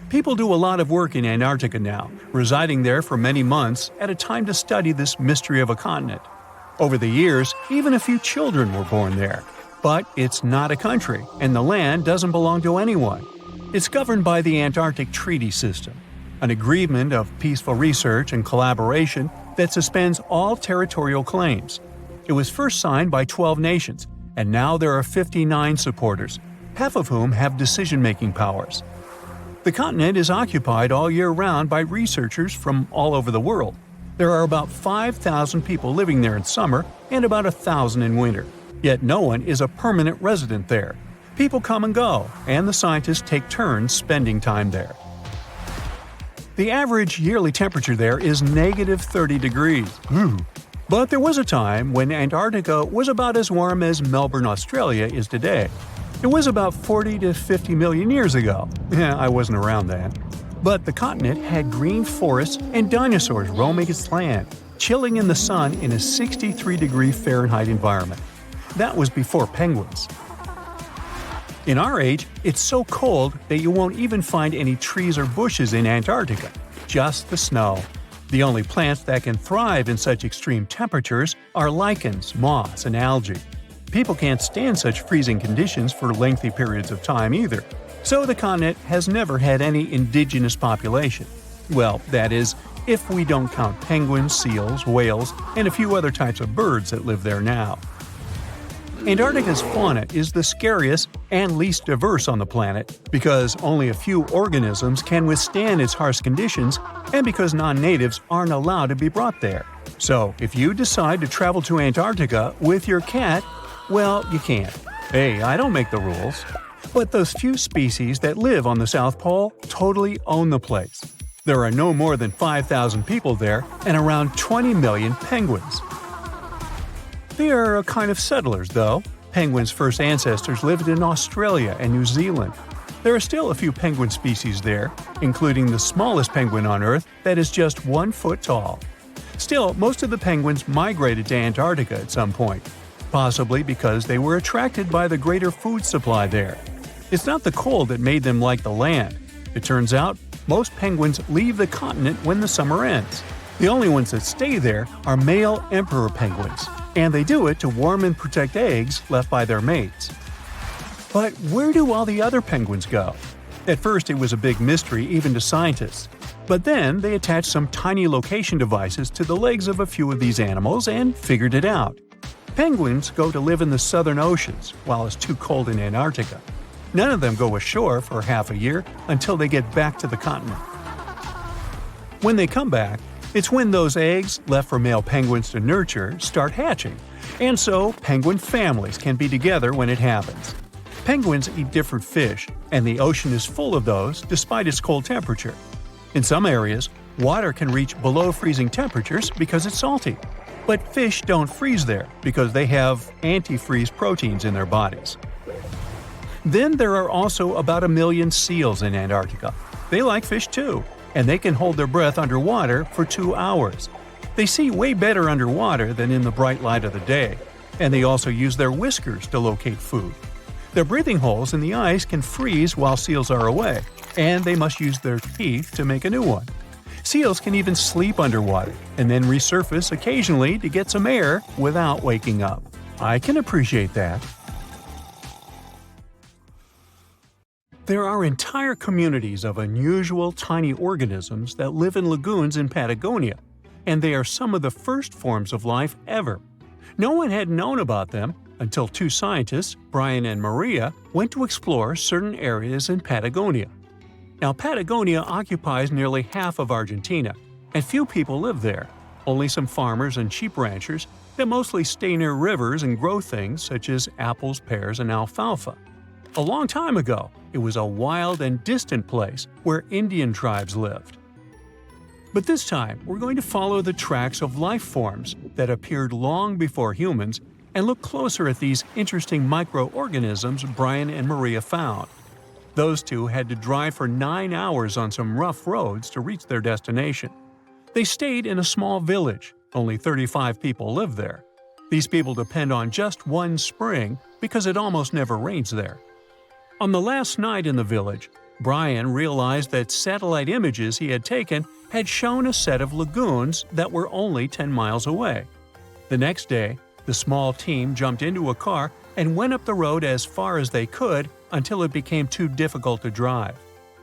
People do a lot of work in Antarctica now, residing there for many months at a time to study this mystery of a continent. Over the years, even a few children were born there. But it's not a country, and the land doesn't belong to anyone. It's governed by the Antarctic Treaty System. an agreement of peaceful research and collaboration that suspends all territorial claims. It was first signed by 12 nations, and now there are 59 supporters, half of whom have decision-making powers. The continent is occupied all year round by researchers from all over the world. There are about 5,000 people living there in summer and about 1,000 in winter. Yet no one is a permanent resident there. People come and go, and the scientists take turns spending time there. The average yearly temperature there is negative 30 degrees. But there was a time when Antarctica was about as warm as Melbourne, Australia is today. It was about 40 to 50 million years ago. I wasn't around then. But the continent had green forests and dinosaurs roaming its land, chilling in the sun in a 63-degree Fahrenheit environment. That was before penguins. In our age, it's so cold that you won't even find any trees or bushes in Antarctica, just the snow. The only plants that can thrive in such extreme temperatures are lichens, moss, and algae. People can't stand such freezing conditions for lengthy periods of time either, so the continent has never had any indigenous population. Well, that is, if we don't count penguins, seals, whales, and a few other types of birds that live there now. Antarctica's fauna is the scariest and least diverse on the planet because only a few organisms can withstand its harsh conditions and because non-natives aren't allowed to be brought there. So, if you decide to travel to Antarctica with your cat, well, you can't. Hey, I don't make the rules. But those few species that live on the South Pole totally own the place. There are no more than 5,000 people there and around 20 million penguins. They are a kind of settlers, though. Penguins' first ancestors lived in Australia and New Zealand. There are still a few penguin species there, including the smallest penguin on Earth that is just 1 foot tall. Still, most of the penguins migrated to Antarctica at some point, possibly because they were attracted by the greater food supply there. It's not the cold that made them like the land. It turns out, most penguins leave the continent when the summer ends. The only ones that stay there are male emperor penguins, and they do it to warm and protect eggs left by their mates. But where do all the other penguins go? At first it was a big mystery even to scientists, but then they attached some tiny location devices to the legs of a few of these animals and figured it out. Penguins go to live in the southern oceans while it's too cold in Antarctica. None of them go ashore for half a year until they get back to the continent. When they come back, it's when those eggs, left for male penguins to nurture, start hatching, and so penguin families can be together when it happens. Penguins eat different fish, and the ocean is full of those despite its cold temperature. In some areas, water can reach below freezing temperatures because it's salty. But fish don't freeze there because they have antifreeze proteins in their bodies. Then there are also about 1 million seals in Antarctica. They like fish too, and they can hold their breath underwater for 2 hours. They see way better underwater than in the bright light of the day, and they also use their whiskers to locate food. Their breathing holes in the ice can freeze while seals are away, and they must use their teeth to make a new one. Seals can even sleep underwater and then resurface occasionally to get some air without waking up. I can appreciate that. There are entire communities of unusual tiny organisms that live in lagoons in Patagonia, and they are some of the first forms of life ever. No one had known about them until 2 scientists, Brian and Maria, went to explore certain areas in Patagonia. Now, Patagonia occupies nearly half of Argentina, and few people live there, only some farmers and sheep ranchers that mostly stay near rivers and grow things such as apples, pears, and alfalfa. A long time ago, it was a wild and distant place where Indian tribes lived. But this time, we're going to follow the tracks of life forms that appeared long before humans and look closer at these interesting microorganisms Brian and Maria found. Those two had to drive for 9 hours on some rough roads to reach their destination. They stayed in a small village. Only 35 people live there. These people depend on just one spring because it almost never rains there. On the last night in the village, Brian realized that satellite images he had taken had shown a set of lagoons that were only 10 miles away. The next day, the small team jumped into a car and went up the road as far as they could, until it became too difficult to drive.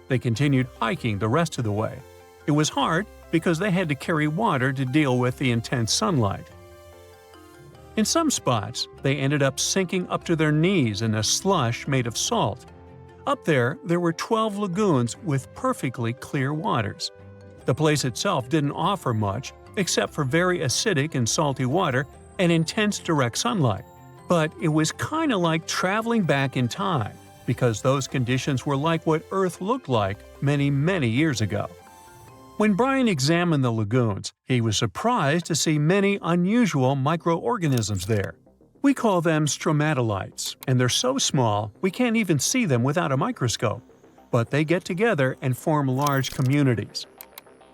They continued hiking the rest of the way. It was hard because they had to carry water to deal with the intense sunlight. In some spots, they ended up sinking up to their knees in a slush made of salt. Up there were 12 lagoons with perfectly clear waters. The place itself didn't offer much, except for very acidic and salty water and intense direct sunlight. But it was kinda like traveling back in time, because those conditions were like what Earth looked like many, many years ago. When Brian examined the lagoons, he was surprised to see many unusual microorganisms there. We call them stromatolites, and they're so small we can't even see them without a microscope. But they get together and form large communities.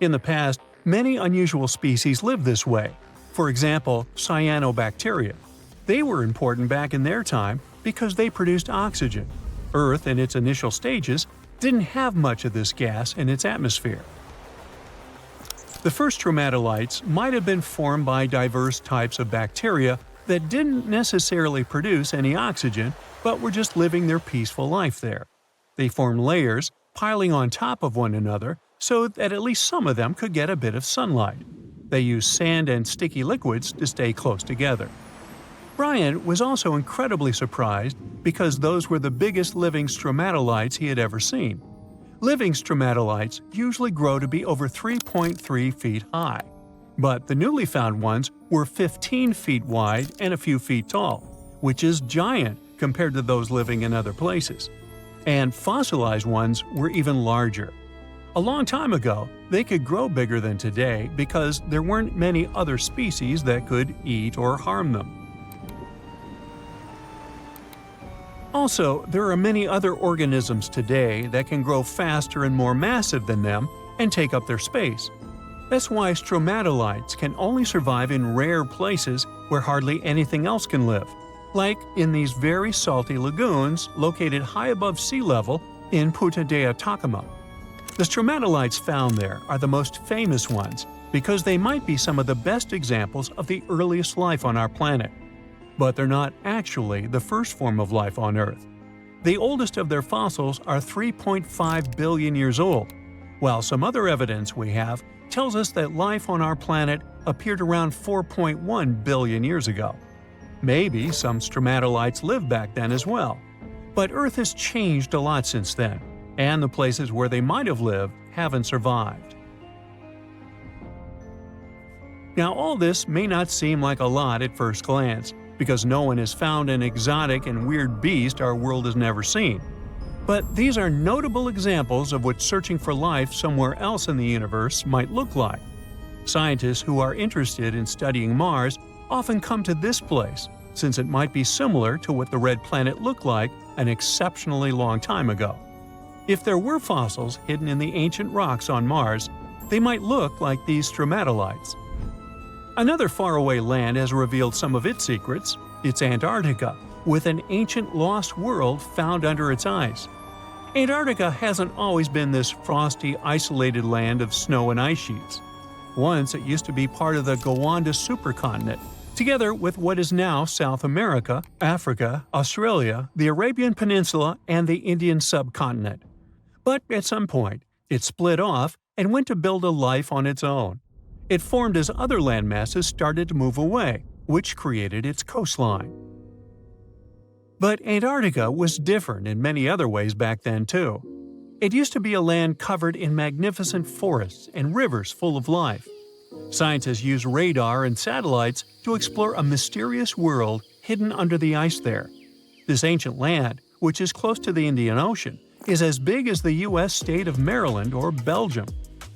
In the past, many unusual species lived this way. For example, cyanobacteria. They were important back in their time because they produced oxygen. Earth, in its initial stages, didn't have much of this gas in its atmosphere. The first stromatolites might have been formed by diverse types of bacteria that didn't necessarily produce any oxygen, but were just living their peaceful life there. They formed layers, piling on top of one another, so that at least some of them could get a bit of sunlight. They used sand and sticky liquids to stay close together. Brian was also incredibly surprised because those were the biggest living stromatolites he had ever seen. Living stromatolites usually grow to be over 3.3 feet high, but the newly found ones were 15 feet wide and a few feet tall, which is giant compared to those living in other places. And fossilized ones were even larger. A long time ago, they could grow bigger than today because there weren't many other species that could eat or harm them. Also, there are many other organisms today that can grow faster and more massive than them and take up their space. That's why stromatolites can only survive in rare places where hardly anything else can live, like in these very salty lagoons located high above sea level in Puerto de Atacama. The stromatolites found there are the most famous ones because they might be some of the best examples of the earliest life on our planet. But they're not actually the first form of life on Earth. The oldest of their fossils are 3.5 billion years old, while some other evidence we have tells us that life on our planet appeared around 4.1 billion years ago. Maybe some stromatolites lived back then as well. But Earth has changed a lot since then, and the places where they might have lived haven't survived. Now, all this may not seem like a lot at first glance, because no one has found an exotic and weird beast our world has never seen. But these are notable examples of what searching for life somewhere else in the universe might look like. Scientists who are interested in studying Mars often come to this place, since it might be similar to what the red planet looked like an exceptionally long time ago. If there were fossils hidden in the ancient rocks on Mars, they might look like these stromatolites. Another faraway land has revealed some of its secrets. It's Antarctica, with an ancient lost world found under its ice. Antarctica hasn't always been this frosty, isolated land of snow and ice sheets. Once it used to be part of the Gondwana supercontinent, together with what is now South America, Africa, Australia, the Arabian Peninsula, and the Indian subcontinent. But at some point, it split off and went to build a life on its own. It formed as other landmasses started to move away, which created its coastline. But Antarctica was different in many other ways back then too. It used to be a land covered in magnificent forests and rivers full of life. Scientists use radar and satellites to explore a mysterious world hidden under the ice there. This ancient land, which is close to the Indian Ocean, is as big as the U.S. state of Maryland or Belgium.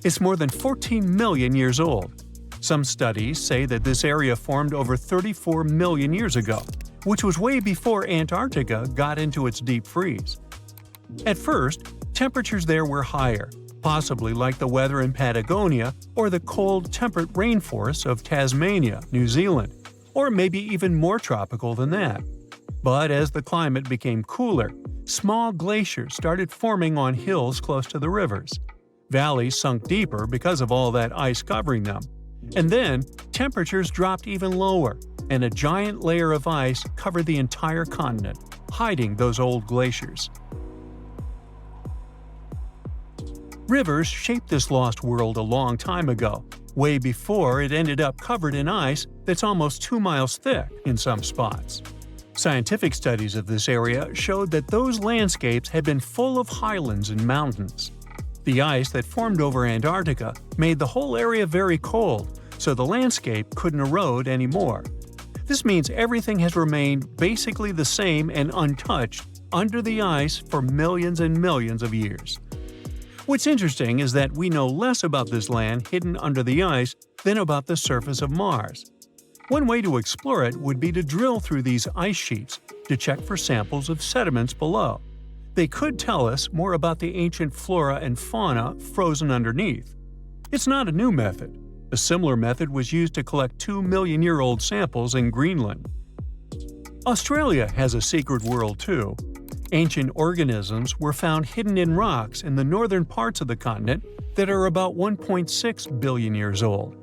It's more than 14 million years old. Some studies say that this area formed over 34 million years ago, which was way before Antarctica got into its deep freeze. At first, temperatures there were higher, possibly like the weather in Patagonia or the cold, temperate rainforests of Tasmania, New Zealand, or maybe even more tropical than that. But as the climate became cooler, small glaciers started forming on hills close to the rivers. Valleys sunk deeper because of all that ice covering them. And then, temperatures dropped even lower, and a giant layer of ice covered the entire continent, hiding those old glaciers. Rivers shaped this lost world a long time ago, way before it ended up covered in ice that's almost 2 miles thick in some spots. Scientific studies of this area showed that those landscapes had been full of highlands and mountains. The ice that formed over Antarctica made the whole area very cold, so the landscape couldn't erode anymore. This means everything has remained basically the same and untouched under the ice for millions and millions of years. What's interesting is that we know less about this land hidden under the ice than about the surface of Mars. One way to explore it would be to drill through these ice sheets to check for samples of sediments below. They could tell us more about the ancient flora and fauna frozen underneath. It's not a new method. A similar method was used to collect 2-million-year-old samples in Greenland. Australia has a secret world too. Ancient organisms were found hidden in rocks in the northern parts of the continent that are about 1.6 billion years old.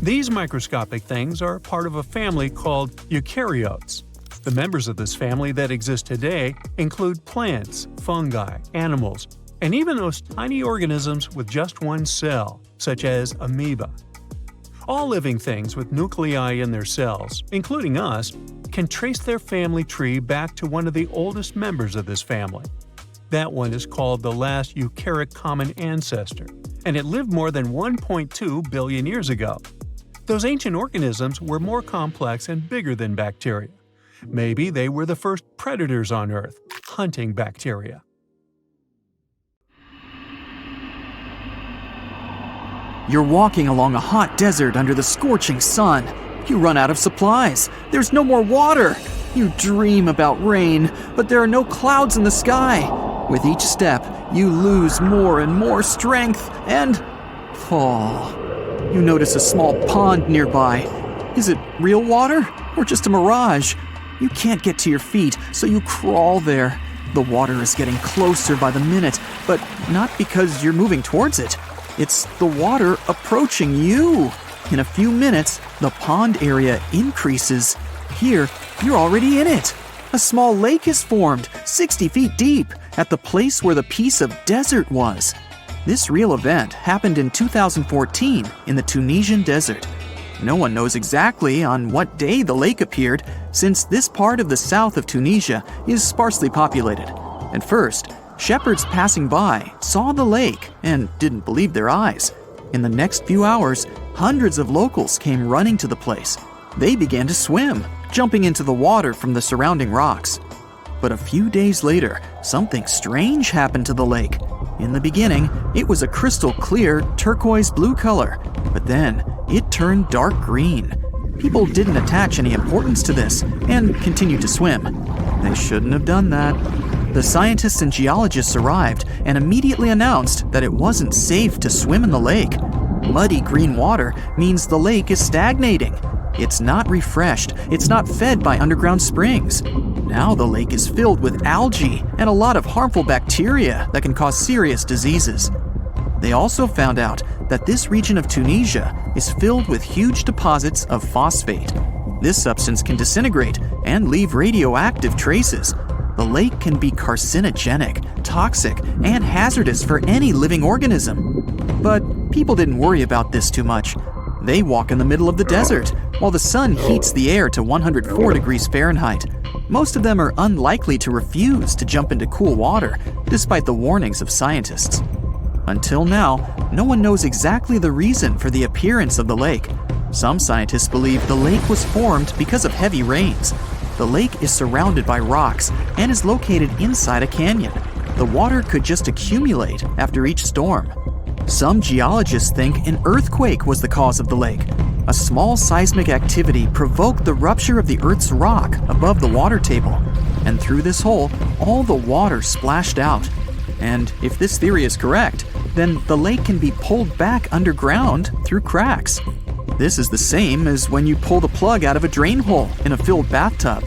These microscopic things are part of a family called eukaryotes. The members of this family that exist today include plants, fungi, animals, and even those tiny organisms with just one cell, such as amoeba. All living things with nuclei in their cells, including us, can trace their family tree back to one of the oldest members of this family. That one is called the last eukaryotic common ancestor, and it lived more than 1.2 billion years ago. Those ancient organisms were more complex and bigger than bacteria. Maybe they were the first predators on Earth, hunting bacteria. You're walking along a hot desert under the scorching sun. You run out of supplies. There's no more water. You dream about rain, but there are no clouds in the sky. With each step, you lose more and more strength and fall. You notice a small pond nearby. Is it real water or just a mirage? You can't get to your feet, so you crawl there. The water is getting closer by the minute, but not because you're moving towards it. It's the water approaching you. In a few minutes, the pond area increases. Here, you're already in it. A small lake is formed, 60 feet deep, at the place where the piece of desert was. This real event happened in 2014 in the Tunisian desert. No one knows exactly on what day the lake appeared, since this part of the south of Tunisia is sparsely populated. At first, shepherds passing by saw the lake and didn't believe their eyes. In the next few hours, hundreds of locals came running to the place. They began to swim, jumping into the water from the surrounding rocks. But a few days later, something strange happened to the lake. In the beginning, it was a crystal clear turquoise blue color, but then it turned dark green. People didn't attach any importance to this and continued to swim. They shouldn't have done that. The scientists and geologists arrived and immediately announced that it wasn't safe to swim in the lake. Muddy green water means the lake is stagnating. It's not refreshed, it's not fed by underground springs. Now the lake is filled with algae and a lot of harmful bacteria that can cause serious diseases. They also found out that this region of Tunisia is filled with huge deposits of phosphate. This substance can disintegrate and leave radioactive traces. The lake can be carcinogenic, toxic, and hazardous for any living organism. But people didn't worry about this too much. They walk in the middle of the desert, while the sun heats the air to 104 degrees Fahrenheit. Most of them are unlikely to refuse to jump into cool water, despite the warnings of scientists. Until now, no one knows exactly the reason for the appearance of the lake. Some scientists believe the lake was formed because of heavy rains. The lake is surrounded by rocks and is located inside a canyon. The water could just accumulate after each storm. Some geologists think an earthquake was the cause of the lake. A small seismic activity provoked the rupture of the Earth's rock above the water table, and through this hole, all the water splashed out. And if this theory is correct, then the lake can be pulled back underground through cracks. This is the same as when you pull the plug out of a drain hole in a filled bathtub.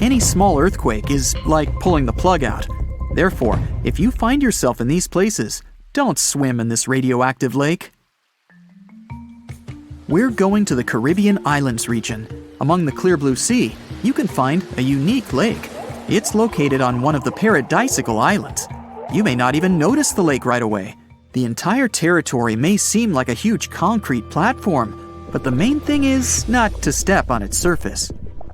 Any small earthquake is like pulling the plug out. Therefore, if you find yourself in these places, don't swim in this radioactive lake. We're going to the Caribbean Islands region. Among the clear blue sea, you can find a unique lake. It's located on one of the paradisiacal islands. You may not even notice the lake right away. The entire territory may seem like a huge concrete platform, but the main thing is not to step on its surface.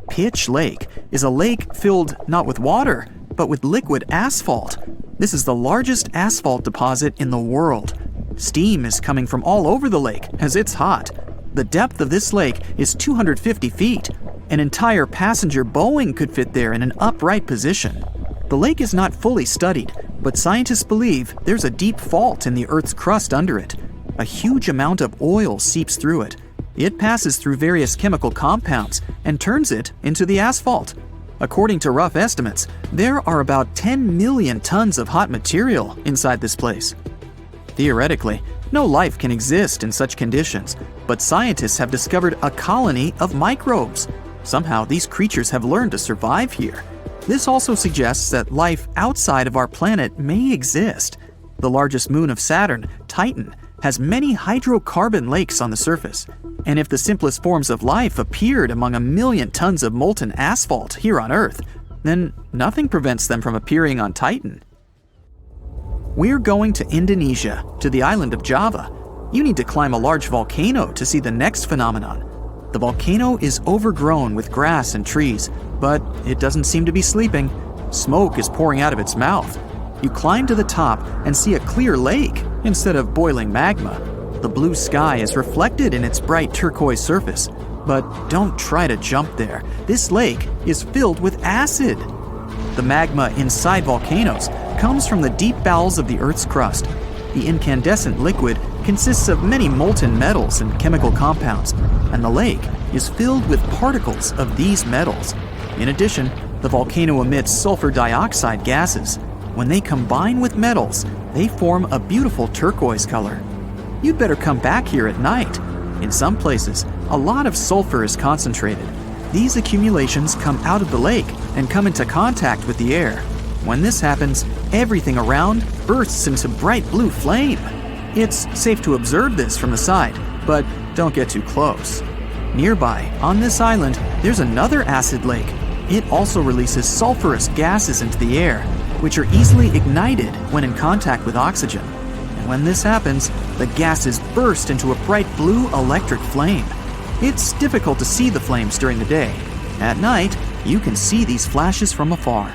Pitch Lake is a lake filled not with water, but with liquid asphalt. This is the largest asphalt deposit in the world. Steam is coming from all over the lake as it's hot. The depth of this lake is 250 feet. An entire passenger Boeing could fit there in an upright position. The lake is not fully studied, but scientists believe there's a deep fault in the Earth's crust under it. A huge amount of oil seeps through it. It passes through various chemical compounds and turns it into the asphalt. According to rough estimates, there are about 10 million tons of hot material inside this place. Theoretically, no life can exist in such conditions, but scientists have discovered a colony of microbes. Somehow, these creatures have learned to survive here. This also suggests that life outside of our planet may exist. The largest moon of Saturn, Titan, has many hydrocarbon lakes on the surface. And if the simplest forms of life appeared among 1 million tons of molten asphalt here on Earth, then nothing prevents them from appearing on Titan. We're going to Indonesia, to the island of Java. You need to climb a large volcano to see the next phenomenon. The volcano is overgrown with grass and trees, but it doesn't seem to be sleeping. Smoke is pouring out of its mouth. You climb to the top and see a clear lake instead of boiling magma. The blue sky is reflected in its bright turquoise surface. But don't try to jump there. This lake is filled with acid. The magma inside volcanoes comes from the deep bowels of the Earth's crust. The incandescent liquid consists of many molten metals and chemical compounds, and the lake is filled with particles of these metals. In addition, the volcano emits sulfur dioxide gases. When they combine with metals, they form a beautiful turquoise color. You'd better come back here at night. In some places, a lot of sulfur is concentrated. These accumulations come out of the lake and come into contact with the air. When this happens, everything around bursts into bright blue flame. It's safe to observe this from the side, but don't get too close. Nearby, on this island, there's another acid lake. It also releases sulfurous gases into the air, which are easily ignited when in contact with oxygen. And when this happens, the gases burst into a bright blue electric flame. It's difficult to see the flames during the day. At night, you can see these flashes from afar.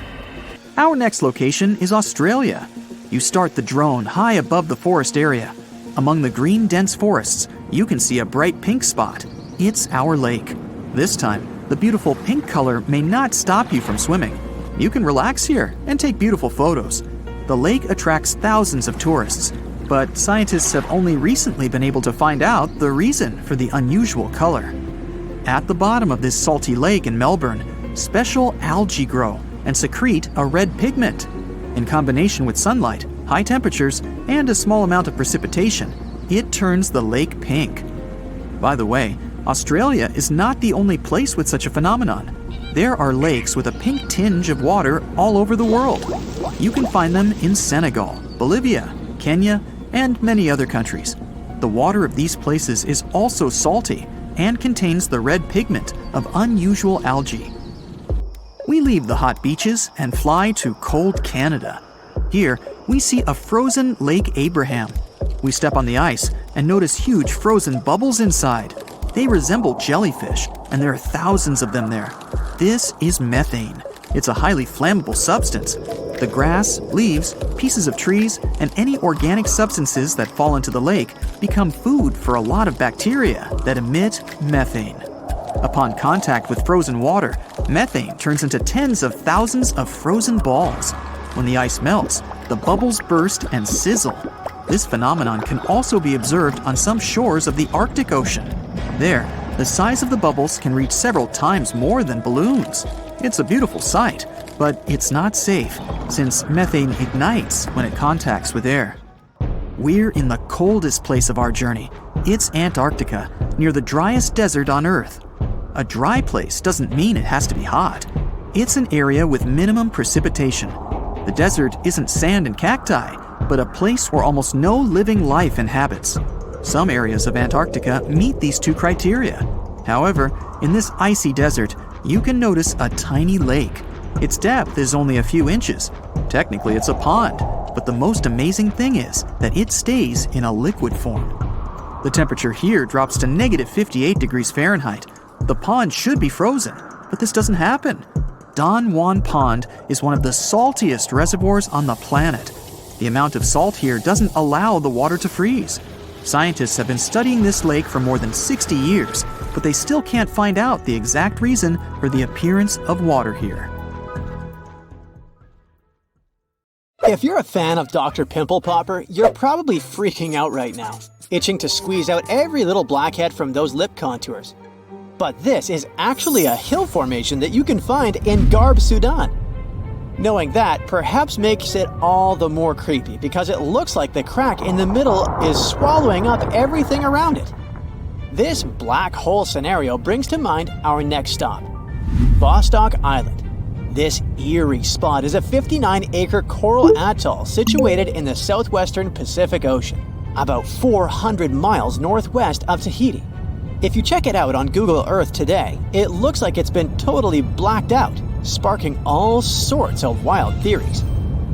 Our next location is Australia. You start the drone high above the forest area. Among the green, dense forests, you can see a bright pink spot. It's our lake. This time, the beautiful pink color may not stop you from swimming. You can relax here and take beautiful photos. The lake attracts thousands of tourists, but scientists have only recently been able to find out the reason for the unusual color. At the bottom of this salty lake in Melbourne, special algae grow and secrete a red pigment. In combination with sunlight, high temperatures, and a small amount of precipitation, it turns the lake pink. By the way, Australia is not the only place with such a phenomenon. There are lakes with a pink tinge of water all over the world. You can find them in Senegal, Bolivia, Kenya, and many other countries. The water of these places is also salty and contains the red pigment of unusual algae. We leave the hot beaches and fly to cold Canada. Here, we see a frozen Lake Abraham. We step on the ice and notice huge frozen bubbles inside. They resemble jellyfish, and there are thousands of them there. This is methane. It's a highly flammable substance. The grass, leaves, pieces of trees, and any organic substances that fall into the lake become food for a lot of bacteria that emit methane. Upon contact with frozen water, methane turns into tens of thousands of frozen balls. When the ice melts, the bubbles burst and sizzle. This phenomenon can also be observed on some shores of the Arctic Ocean. There, the size of the bubbles can reach several times more than balloons. It's a beautiful sight, but it's not safe since methane ignites when it contacts with air. We're in the coldest place of our journey. It's Antarctica, near the driest desert on Earth. A dry place doesn't mean it has to be hot. It's an area with minimum precipitation. The desert isn't sand and cacti, but a place where almost no living life inhabits. Some areas of Antarctica meet these two criteria. However, in this icy desert, you can notice a tiny lake. Its depth is only a few inches. Technically, it's a pond, But the most amazing thing is that it stays in a liquid form. The temperature here drops to negative 58 degrees Fahrenheit. The pond should be frozen, but this doesn't happen. Don Juan Pond is one of the saltiest reservoirs on the planet. The amount of salt here doesn't allow the water to freeze. Scientists have been studying this lake for more than 60 years, but they still can't find out the exact reason for the appearance of water here. If you're a fan of Dr. Pimple Popper, you're probably freaking out right now, itching to squeeze out every little blackhead from those lip contours. But this is actually a hill formation that you can find in Garb, Sudan. Knowing that perhaps makes it all the more creepy because it looks like the crack in the middle is swallowing up everything around it. This black hole scenario brings to mind our next stop, Vostok Island. This eerie spot is a 59-acre coral atoll situated in the southwestern Pacific Ocean, about 400 miles northwest of Tahiti. If you check it out on Google Earth today, it looks like it's been totally blacked out, sparking all sorts of wild theories.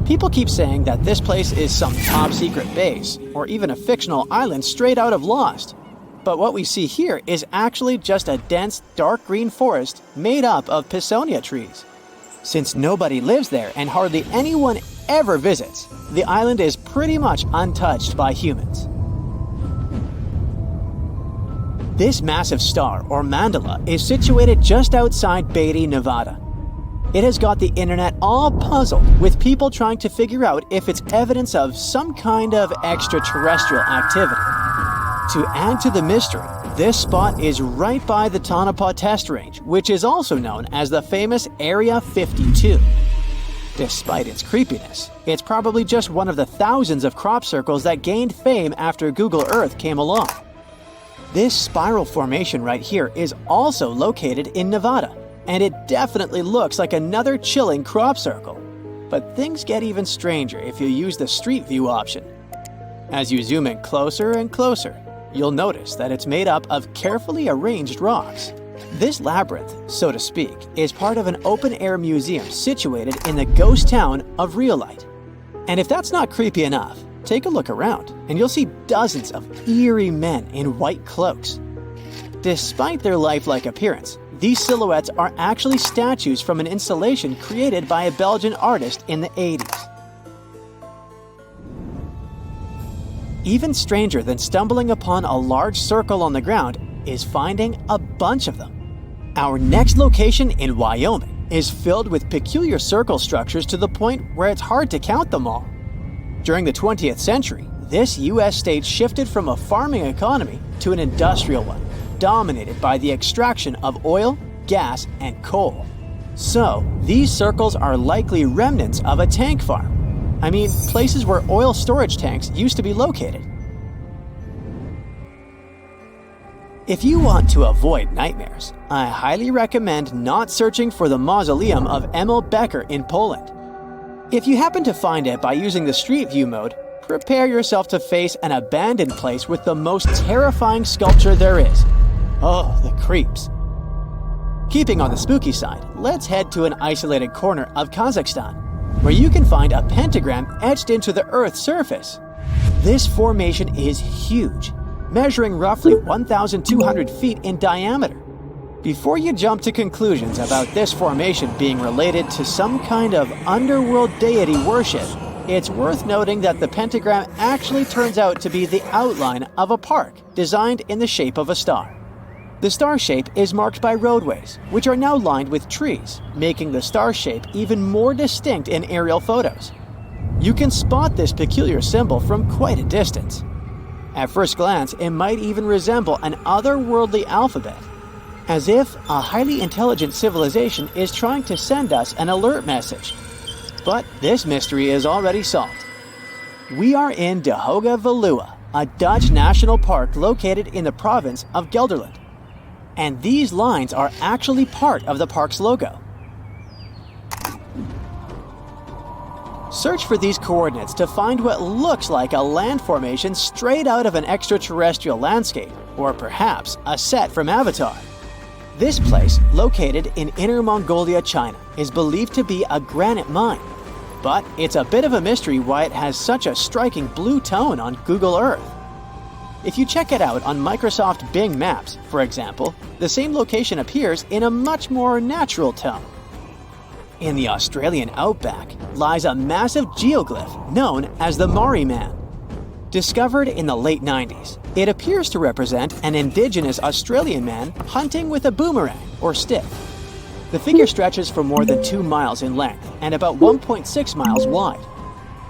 People keep saying that this place is some top-secret base, or even a fictional island straight out of Lost. But what we see here is actually just a dense, dark green forest made up of Pisonia trees. Since nobody lives there and hardly anyone ever visits, the island is pretty much untouched by humans. This massive star, or mandala, is situated just outside Beatty, Nevada. It has got the internet all puzzled, with people trying to figure out if it's evidence of some kind of extraterrestrial activity. To add to the mystery, this spot is right by the Tonopah Test Range, which is also known as the famous Area 52. Despite its creepiness, it's probably just one of the thousands of crop circles that gained fame after Google Earth came along. This spiral formation right here is also located in Nevada, and it definitely looks like another chilling crop circle. But things get even stranger if you use the street view option. As you zoom in closer and closer, you'll notice that it's made up of carefully arranged rocks. This labyrinth, so to speak, is part of an open-air museum situated in the ghost town of Rhyolite. And if that's not creepy enough, take a look around, and you'll see dozens of eerie men in white cloaks. Despite their lifelike appearance, these silhouettes are actually statues from an installation created by a Belgian artist in the 80s. Even stranger than stumbling upon a large circle on the ground is finding a bunch of them. Our next location in Wyoming is filled with peculiar circle structures to the point where it's hard to count them all. During the 20th century, this U.S. state shifted from a farming economy to an industrial one, dominated by the extraction of oil, gas, and coal. So, these circles are likely remnants of a tank farm. I mean, places where oil storage tanks used to be located. If you want to avoid nightmares, I highly recommend not searching for the mausoleum of Emil Becker in Poland. If you happen to find it by using the Street View mode, prepare yourself to face an abandoned place with the most terrifying sculpture there is. Oh, the creeps. Keeping on the spooky side, let's head to an isolated corner of Kazakhstan, where you can find a pentagram etched into the Earth's surface. This formation is huge, measuring roughly 1,200 feet in diameter. Before you jump to conclusions about this formation being related to some kind of underworld deity worship, it's worth noting that the pentagram actually turns out to be the outline of a park designed in the shape of a star. The star shape is marked by roadways, which are now lined with trees, making the star shape even more distinct in aerial photos. You can spot this peculiar symbol from quite a distance. At first glance, it might even resemble an otherworldly alphabet, as if a highly intelligent civilization is trying to send us an alert message. But this mystery is already solved. We are in De Hoge Veluwe, a Dutch national park located in the province of Gelderland. And these lines are actually part of the park's logo. Search for these coordinates to find what looks like a land formation straight out of an extraterrestrial landscape, or perhaps a set from Avatar. This place, located in Inner Mongolia, China, is believed to be a granite mine. But it's a bit of a mystery why it has such a striking blue tone on Google Earth. If you check it out on Microsoft Bing Maps, for example, the same location appears in a much more natural tone. In the Australian outback lies a massive geoglyph known as the Maori Man. Discovered in the late 90s, it appears to represent an indigenous Australian man hunting with a boomerang or stick. The figure stretches for more than 2 miles in length and about 1.6 miles wide.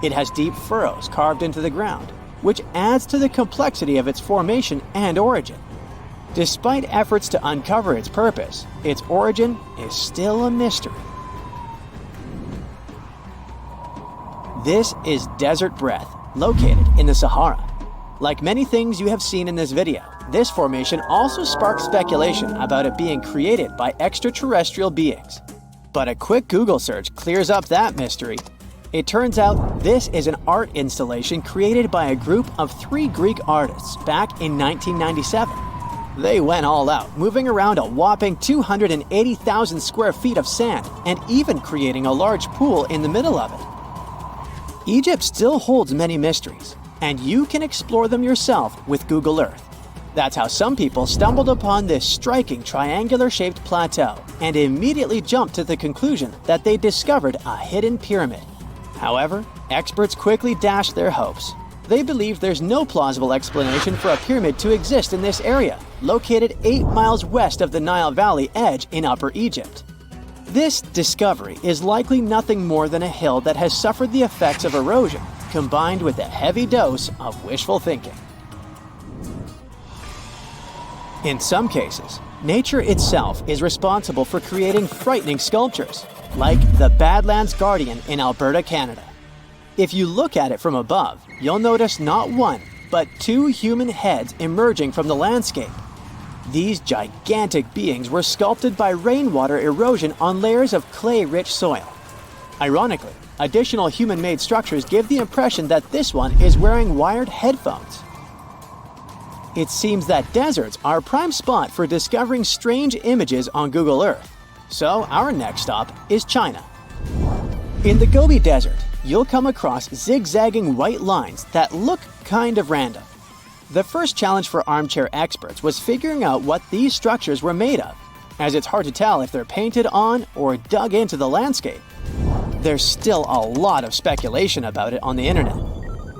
It has deep furrows carved into the ground, which adds to the complexity of its formation and origin. Despite efforts to uncover its purpose, its origin is still a mystery. This is desert breath, located in the Sahara. Like many things you have seen in this video, this formation also sparks speculation about it being created by extraterrestrial beings. But a quick Google search clears up that mystery. It turns out this is an art installation created by a group of 3 Greek artists back in 1997. They went all out, moving around a whopping 280,000 square feet of sand and even creating a large pool in the middle of it. Egypt still holds many mysteries, and you can explore them yourself with Google Earth. That's how some people stumbled upon this striking triangular-shaped plateau and immediately jumped to the conclusion that they discovered a hidden pyramid. However, experts quickly dashed their hopes. They believe there's no plausible explanation for a pyramid to exist in this area, located 8 miles west of the Nile Valley edge in Upper Egypt. This discovery is likely nothing more than a hill that has suffered the effects of erosion, combined with a heavy dose of wishful thinking. In some cases, nature itself is responsible for creating frightening sculptures, like the Badlands Guardian in Alberta, Canada. If you look at it from above, you'll notice not 1, but 2 human heads emerging from the landscape. These gigantic beings were sculpted by rainwater erosion on layers of clay-rich soil. Ironically, additional human-made structures give the impression that this one is wearing wired headphones. It seems that deserts are a prime spot for discovering strange images on Google Earth. So our next stop is China. In the Gobi Desert, you'll come across zigzagging white lines that look kind of random. The first challenge for armchair experts was figuring out what these structures were made of, as it's hard to tell if they're painted on or dug into the landscape. There's still a lot of speculation about it on the internet,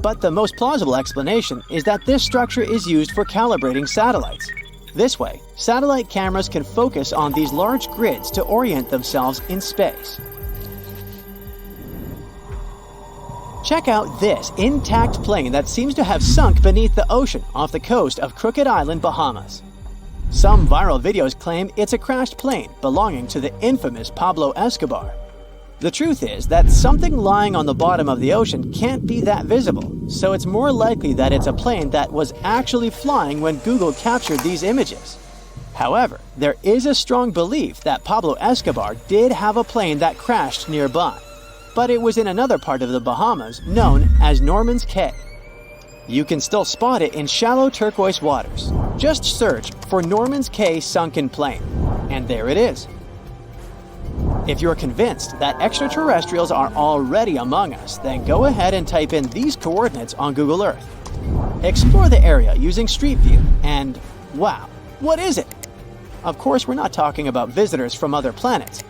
but the most plausible explanation is that this structure is used for calibrating satellites. This way, satellite cameras can focus on these large grids to orient themselves in space. Check out this intact plane that seems to have sunk beneath the ocean off the coast of Crooked Island, Bahamas. Some viral videos claim it's a crashed plane belonging to the infamous Pablo Escobar. The truth is that something lying on the bottom of the ocean can't be that visible, so it's more likely that it's a plane that was actually flying when Google captured these images. However, there is a strong belief that Pablo Escobar did have a plane that crashed nearby, but it was in another part of the Bahamas known as Norman's Cay. You can still spot it in shallow turquoise waters. Just search for Norman's Cay sunken plane, and there it is. If you're convinced that extraterrestrials are already among us, then go ahead and type in these coordinates on Google Earth. Explore the area using Street View, and wow, what is it? Of course, we're not talking about visitors from other planets,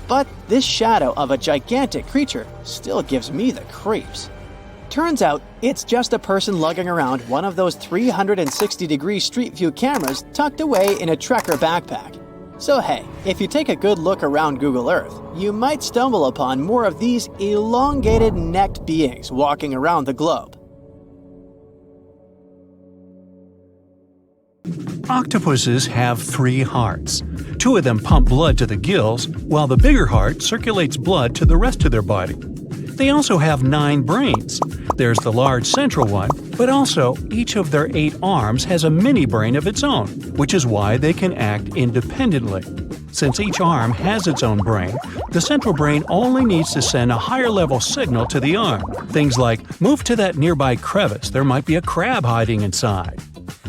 but this shadow of a gigantic creature still gives me the creeps. Turns out, it's just a person lugging around one of those 360-degree Street View cameras tucked away in a trekker backpack. So hey, if you take a good look around Google Earth, you might stumble upon more of these elongated necked beings walking around the globe. Octopuses have 3 hearts. 2 of them pump blood to the gills, while the bigger heart circulates blood to the rest of their body. They also have 9 brains. There's the large central one, but also each of their 8 arms has a mini brain of its own, which is why they can act independently. Since each arm has its own brain, the central brain only needs to send a higher level signal to the arm. Things like, move to that nearby crevice, there might be a crab hiding inside.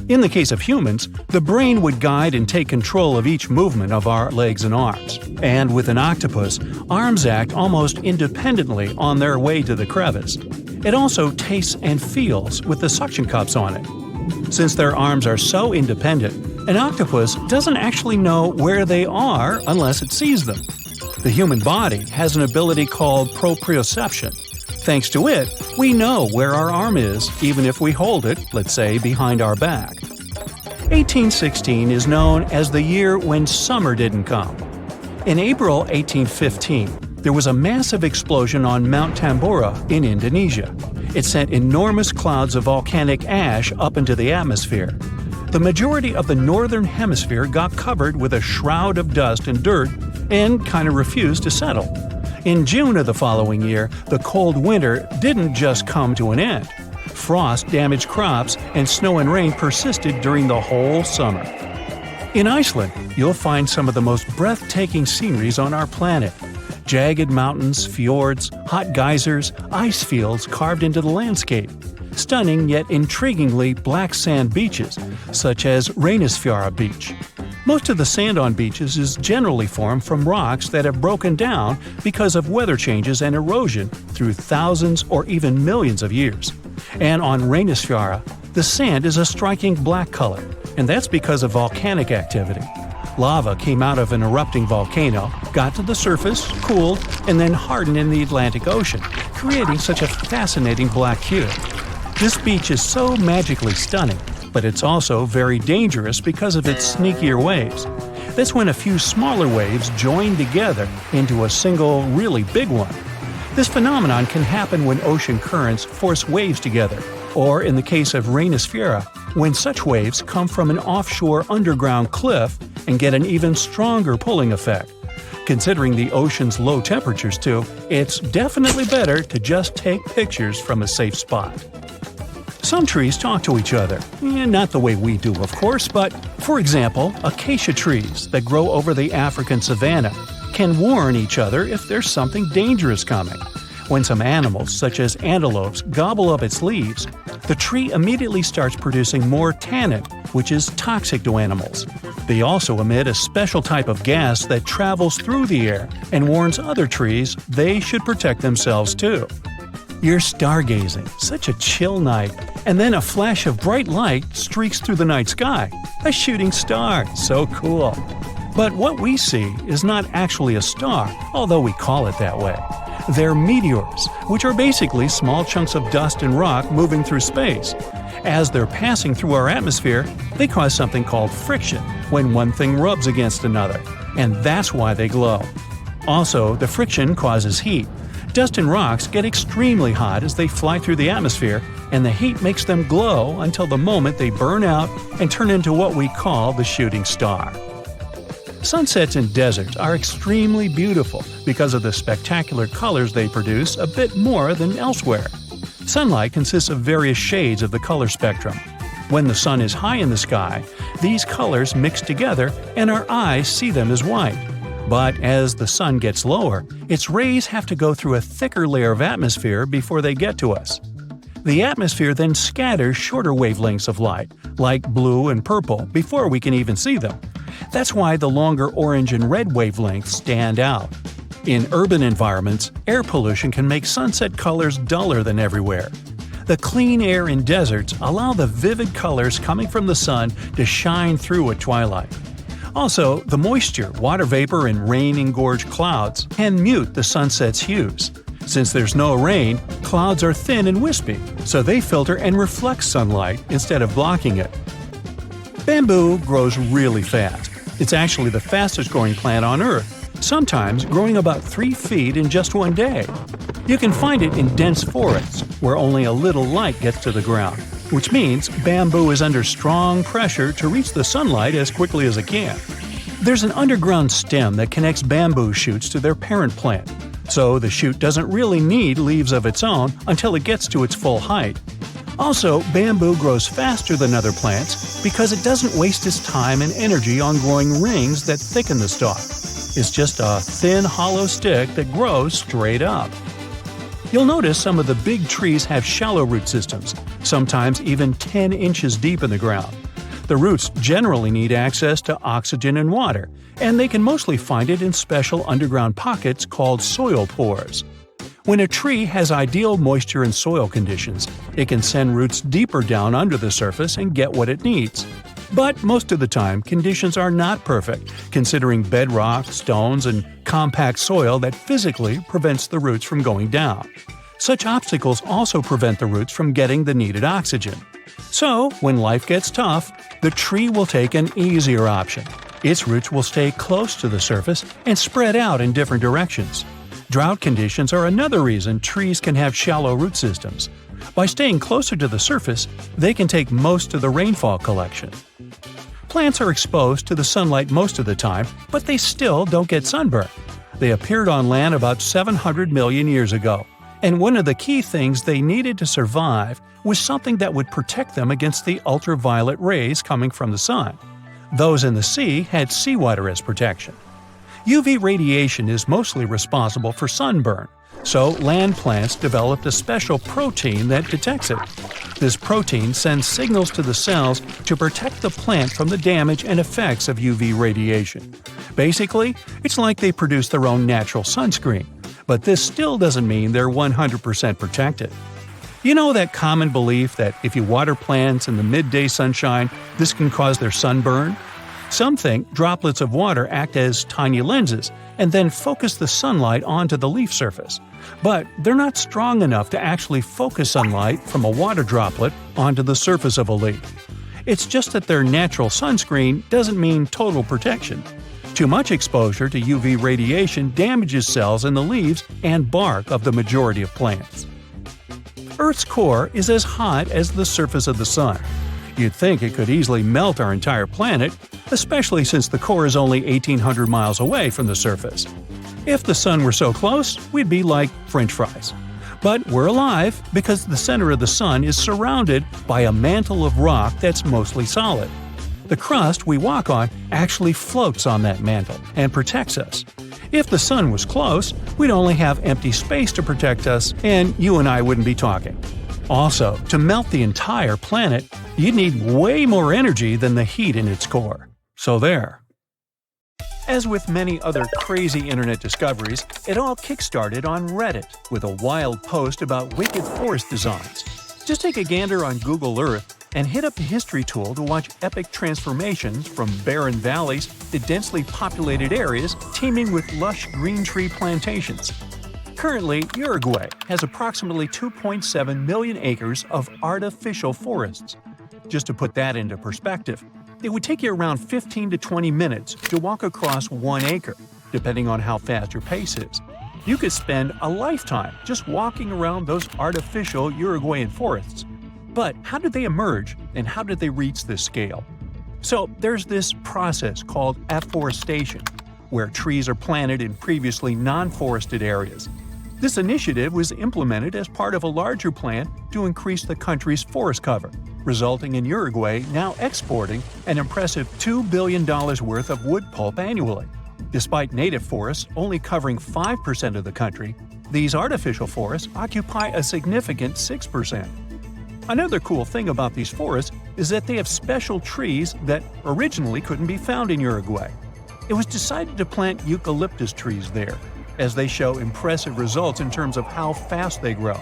In the case of humans, the brain would guide and take control of each movement of our legs and arms. And with an octopus, arms act almost independently on their way to the crevice. It also tastes and feels with the suction cups on it. Since their arms are so independent, an octopus doesn't actually know where they are unless it sees them. The human body has an ability called proprioception. Thanks to it, we know where our arm is, even if we hold it, let's say, behind our back. 1816 is known as the year when summer didn't come. In April 1815, there was a massive explosion on Mount Tambora in Indonesia. It sent enormous clouds of volcanic ash up into the atmosphere. The majority of the northern hemisphere got covered with a shroud of dust and dirt and kind of refused to settle. In June of the following year, the cold winter didn't just come to an end. Frost damaged crops, and snow and rain persisted during the whole summer. In Iceland, you'll find some of the most breathtaking sceneries on our planet. Jagged mountains, fjords, hot geysers, ice fields carved into the landscape. Stunning yet intriguingly black sand beaches, such as Radioactive Beach. Most of the sand on beaches is generally formed from rocks that have broken down because of weather changes and erosion through thousands or even millions of years. And on Radioactive, the sand is a striking black color, and that's because of volcanic activity. Lava came out of an erupting volcano, got to the surface, cooled, and then hardened in the Atlantic Ocean, creating such a fascinating black hue. This beach is so magically stunning, but it's also very dangerous because of its sneakier waves. That's when a few smaller waves join together into a single, really big one. This phenomenon can happen when ocean currents force waves together, or in the case of Radioactive, when such waves come from an offshore underground cliff and get an even stronger pulling effect. Considering the ocean's low temperatures too, it's definitely better to just take pictures from a safe spot. Some trees talk to each other. Not the way we do, of course, but, for example, acacia trees that grow over the African savanna can warn each other if there's something dangerous coming. When some animals, such as antelopes, gobble up its leaves, the tree immediately starts producing more tannin, which is toxic to animals. They also emit a special type of gas that travels through the air and warns other trees they should protect themselves too. You're stargazing, such a chill night, and then a flash of bright light streaks through the night sky. A shooting star, so cool. But what we see is not actually a star, although we call it that way. They're meteors, which are basically small chunks of dust and rock moving through space. As they're passing through our atmosphere, they cause something called friction when one thing rubs against another, and that's why they glow. Also, the friction causes heat. Dust and rocks get extremely hot as they fly through the atmosphere, and the heat makes them glow until the moment they burn out and turn into what we call the shooting star. Sunsets in deserts are extremely beautiful because of the spectacular colors they produce a bit more than elsewhere. Sunlight consists of various shades of the color spectrum. When the sun is high in the sky, these colors mix together and our eyes see them as white. But as the sun gets lower, its rays have to go through a thicker layer of atmosphere before they get to us. The atmosphere then scatters shorter wavelengths of light, like blue and purple, before we can even see them. That's why the longer orange and red wavelengths stand out. In urban environments, air pollution can make sunset colors duller than everywhere. The clean air in deserts allow the vivid colors coming from the sun to shine through at twilight. Also, the moisture, water vapor, and rain-engorged clouds can mute the sunset's hues. Since there's no rain, clouds are thin and wispy, so they filter and reflect sunlight instead of blocking it. Bamboo grows really fast. It's actually the fastest growing plant on Earth, sometimes growing about 3 feet in just one day. You can find it in dense forests, where only a little light gets to the ground, which means bamboo is under strong pressure to reach the sunlight as quickly as it can. There's an underground stem that connects bamboo shoots to their parent plant, so the shoot doesn't really need leaves of its own until it gets to its full height. Also, bamboo grows faster than other plants because it doesn't waste its time and energy on growing rings that thicken the stalk. It's just a thin, hollow stick that grows straight up. You'll notice some of the big trees have shallow root systems, sometimes even 10 inches deep in the ground. The roots generally need access to oxygen and water, and they can mostly find it in special underground pockets called soil pores. When a tree has ideal moisture and soil conditions, it can send roots deeper down under the surface and get what it needs. But most of the time, conditions are not perfect, considering bedrock, stones, and compact soil that physically prevents the roots from going down. Such obstacles also prevent the roots from getting the needed oxygen. So, when life gets tough, the tree will take an easier option. Its roots will stay close to the surface and spread out in different directions. Drought conditions are another reason trees can have shallow root systems. By staying closer to the surface, they can take most of the rainfall collection. Plants are exposed to the sunlight most of the time, but they still don't get sunburn. They appeared on land about 700 million years ago, and one of the key things they needed to survive was something that would protect them against the ultraviolet rays coming from the sun. Those in the sea had seawater as protection. UV radiation is mostly responsible for sunburn, so land plants developed a special protein that detects it. This protein sends signals to the cells to protect the plant from the damage and effects of UV radiation. Basically, it's like they produce their own natural sunscreen, but this still doesn't mean they're 100% protected. You know that common belief that if you water plants in the midday sunshine, this can cause their sunburn? Some think droplets of water act as tiny lenses and then focus the sunlight onto the leaf surface. But they're not strong enough to actually focus sunlight from a water droplet onto the surface of a leaf. It's just that their natural sunscreen doesn't mean total protection. Too much exposure to UV radiation damages cells in the leaves and bark of the majority of plants. Earth's core is as hot as the surface of the sun. You'd think it could easily melt our entire planet, especially since the core is only 1,800 miles away from the surface. If the sun were so close, we'd be like French fries. But we're alive because the center of the sun is surrounded by a mantle of rock that's mostly solid. The crust we walk on actually floats on that mantle and protects us. If the sun was close, we'd only have empty space to protect us, and you and I wouldn't be talking. Also, to melt the entire planet, you'd need way more energy than the heat in its core. So there. As with many other crazy internet discoveries, it all kickstarted on Reddit with a wild post about wicked forest designs. Just take a gander on Google Earth and hit up the history tool to watch epic transformations from barren valleys to densely populated areas teeming with lush green tree plantations. Currently, Uruguay has approximately 2.7 million acres of artificial forests. Just to put that into perspective, it would take you around 15 to 20 minutes to walk across 1 acre, depending on how fast your pace is. You could spend a lifetime just walking around those artificial Uruguayan forests. But how did they emerge, and how did they reach this scale? So there's this process called afforestation, where trees are planted in previously non-forested areas. This initiative was implemented as part of a larger plan to increase the country's forest cover, resulting in Uruguay now exporting an impressive $2 billion worth of wood pulp annually. Despite native forests only covering 5% of the country, these artificial forests occupy a significant 6%. Another cool thing about these forests is that they have special trees that originally couldn't be found in Uruguay. It was decided to plant eucalyptus trees there, as they show impressive results in terms of how fast they grow.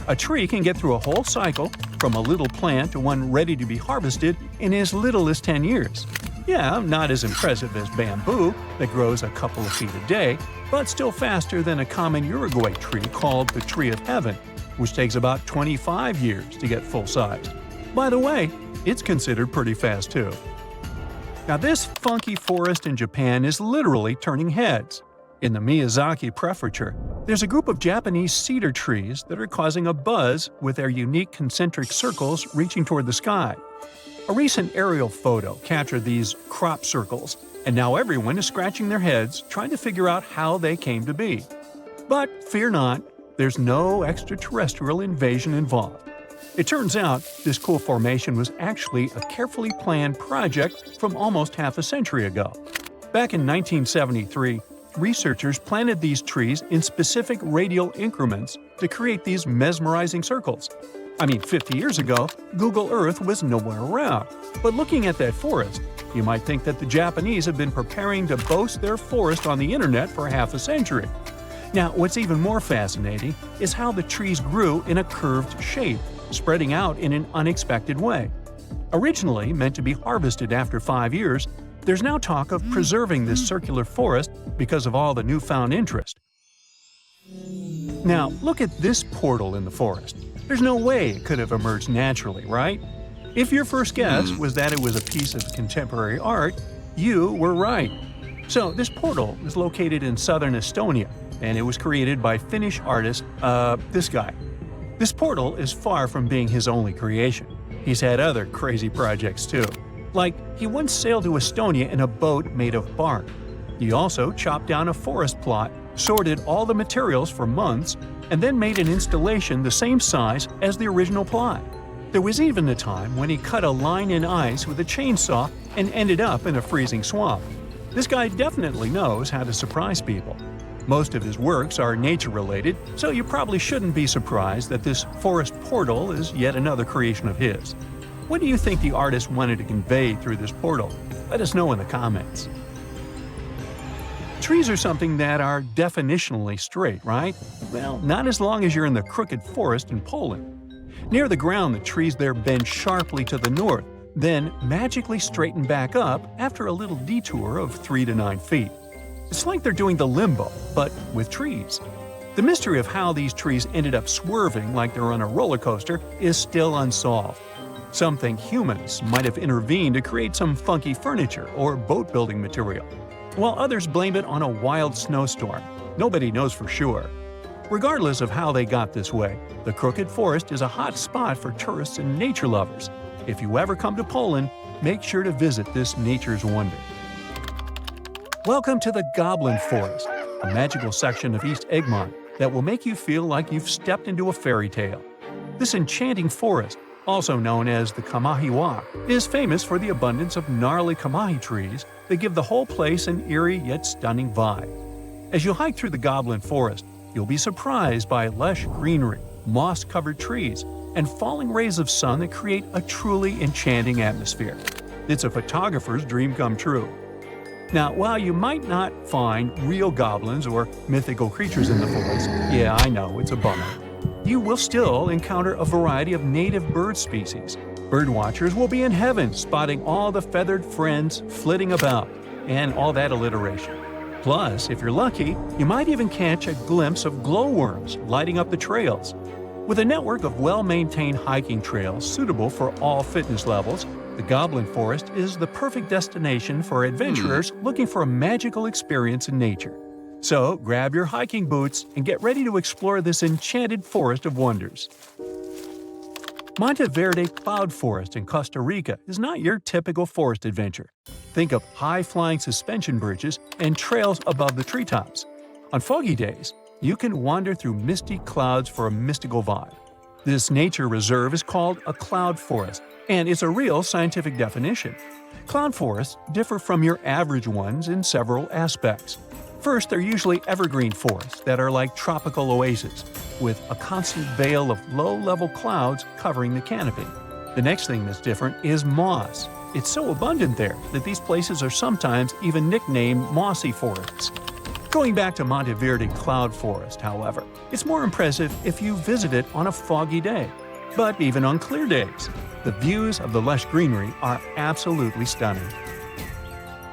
A tree can get through a whole cycle, from a little plant to one ready to be harvested, in as little as 10 years. Yeah, not as impressive as bamboo, that grows a couple of feet a day, but still faster than a common Uruguay tree called the Tree of Heaven, which takes about 25 years to get full size. By the way, it's considered pretty fast too. Now this funky forest in Japan is literally turning heads. In the Miyazaki Prefecture, there's a group of Japanese cedar trees that are causing a buzz with their unique concentric circles reaching toward the sky. A recent aerial photo captured these crop circles, and now everyone is scratching their heads trying to figure out how they came to be. But fear not, there's no extraterrestrial invasion involved. It turns out this cool formation was actually a carefully planned project from almost half a century ago. Back in 1973, researchers planted these trees in specific radial increments to create these mesmerizing circles. I mean, 50 years ago, Google Earth was nowhere around. But looking at that forest, you might think that the Japanese have been preparing to boast their forest on the internet for half a century. Now, what's even more fascinating is how the trees grew in a curved shape, spreading out in an unexpected way. Originally meant to be harvested after 5 years, there's now talk of preserving this circular forest because of all the newfound interest. Now, look at this portal in the forest. There's no way it could have emerged naturally, right? If your first guess was that it was a piece of contemporary art, you were right. So, this portal is located in southern Estonia, and it was created by Finnish artist, this guy. This portal is far from being his only creation. He's had other crazy projects too. Like, he once sailed to Estonia in a boat made of bark. He also chopped down a forest plot, sorted all the materials for months, and then made an installation the same size as the original plot. There was even a time when he cut a line in ice with a chainsaw and ended up in a freezing swamp. This guy definitely knows how to surprise people. Most of his works are nature-related, so you probably shouldn't be surprised that this forest portal is yet another creation of his. What do you think the artist wanted to convey through this portal? Let us know in the comments. Trees are something that are definitionally straight, right? Well, not as long as you're in the crooked forest in Poland. Near the ground, the trees there bend sharply to the north, then magically straighten back up after a little detour of 3 to 9 feet. It's like they're doing the limbo, but with trees. The mystery of how these trees ended up swerving like they're on a roller coaster is still unsolved. Some think humans might have intervened to create some funky furniture or boat-building material, while others blame it on a wild snowstorm. Nobody knows for sure. Regardless of how they got this way, the Crooked Forest is a hot spot for tourists and nature lovers. If you ever come to Poland, make sure to visit this nature's wonder. Welcome to the Goblin Forest, a magical section of East Egmont that will make you feel like you've stepped into a fairy tale. This enchanting forest, also known as the Kamahiwa, is famous for the abundance of gnarly kamahi trees that give the whole place an eerie yet stunning vibe. As you hike through the Goblin Forest, you'll be surprised by lush greenery, moss-covered trees, and falling rays of sun that create a truly enchanting atmosphere. It's a photographer's dream come true. Now, while you might not find real goblins or mythical creatures in the forest, yeah, I know, it's a bummer, you will still encounter a variety of native bird species. Birdwatchers will be in heaven spotting all the feathered friends flitting about, and all that alliteration. Plus, if you're lucky, you might even catch a glimpse of glowworms lighting up the trails. With a network of well-maintained hiking trails suitable for all fitness levels, the Goblin Forest is the perfect destination for adventurers looking for a magical experience in nature. So, grab your hiking boots and get ready to explore this enchanted forest of wonders. Monteverde Cloud Forest in Costa Rica is not your typical forest adventure. Think of high-flying suspension bridges and trails above the treetops. On foggy days, you can wander through misty clouds for a mystical vibe. This nature reserve is called a cloud forest, and it's a real scientific definition. Cloud forests differ from your average ones in several aspects. First, they're usually evergreen forests that are like tropical oases, with a constant veil of low-level clouds covering the canopy. The next thing that's different is moss. It's so abundant there that these places are sometimes even nicknamed mossy forests. Going back to Monteverde Cloud Forest, however, it's more impressive if you visit it on a foggy day. But even on clear days, the views of the lush greenery are absolutely stunning.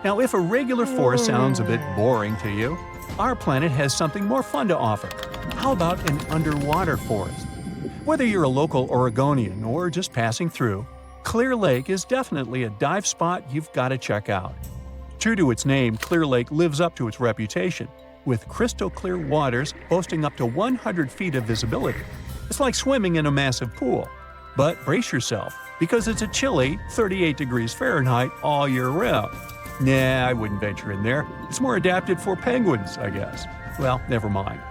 Now, if a regular forest sounds a bit boring to you, our planet has something more fun to offer. How about an underwater forest? Whether you're a local Oregonian or just passing through, Clear Lake is definitely a dive spot you've got to check out. True to its name, Clear Lake lives up to its reputation, with crystal clear waters boasting up to 100 feet of visibility. It's like swimming in a massive pool. But brace yourself, because it's a chilly 38 degrees Fahrenheit all year round. Nah, I wouldn't venture in there. It's more adapted for penguins, I guess. Well, never mind.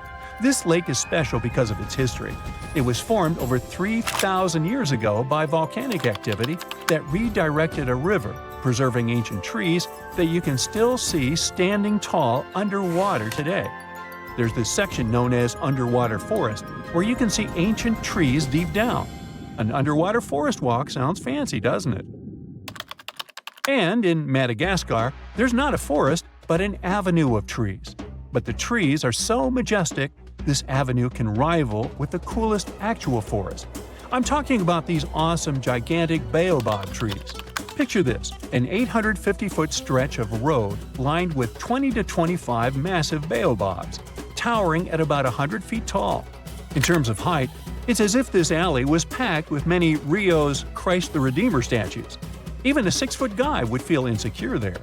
This lake is special because of its history. It was formed over 3,000 years ago by volcanic activity that redirected a river, preserving ancient trees that you can still see standing tall underwater today. There's this section known as underwater forest, where you can see ancient trees deep down. An underwater forest walk sounds fancy, doesn't it? And in Madagascar, there's not a forest, but an avenue of trees. But the trees are so majestic, this avenue can rival with the coolest actual forest. I'm talking about these awesome, gigantic baobab trees. Picture this, an 850-foot stretch of road lined with 20 to 25 massive baobabs, towering at about 100 feet tall. In terms of height, it's as if this alley was packed with many Rio's Christ the Redeemer statues. Even a 6-foot guy would feel insecure there.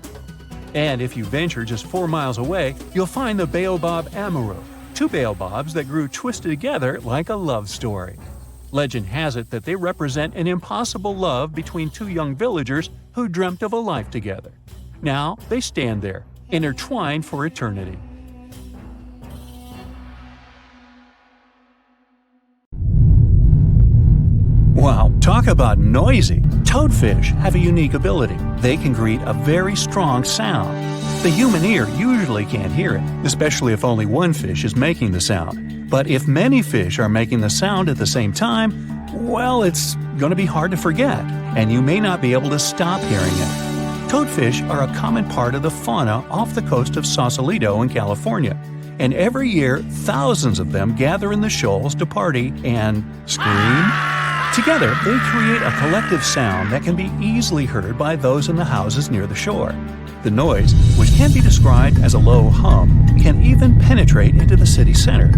And if you venture just 4 miles away, you'll find the baobab amaru, 2 baobabs that grew twisted together like a love story. Legend has it that they represent an impossible love between 2 young villagers who dreamt of a life together. Now they stand there, intertwined for eternity. Wow, talk about noisy! Toadfish have a unique ability. They can create a very strong sound. The human ear usually can't hear it, especially if only one fish is making the sound. But if many fish are making the sound at the same time, well, it's going to be hard to forget, and you may not be able to stop hearing it. Toadfish are a common part of the fauna off the coast of Sausalito in California, and every year thousands of them gather in the shoals to party and scream. Together, they create a collective sound that can be easily heard by those in the houses near the shore. The noise, which can be described as a low hum, can even penetrate into the city center.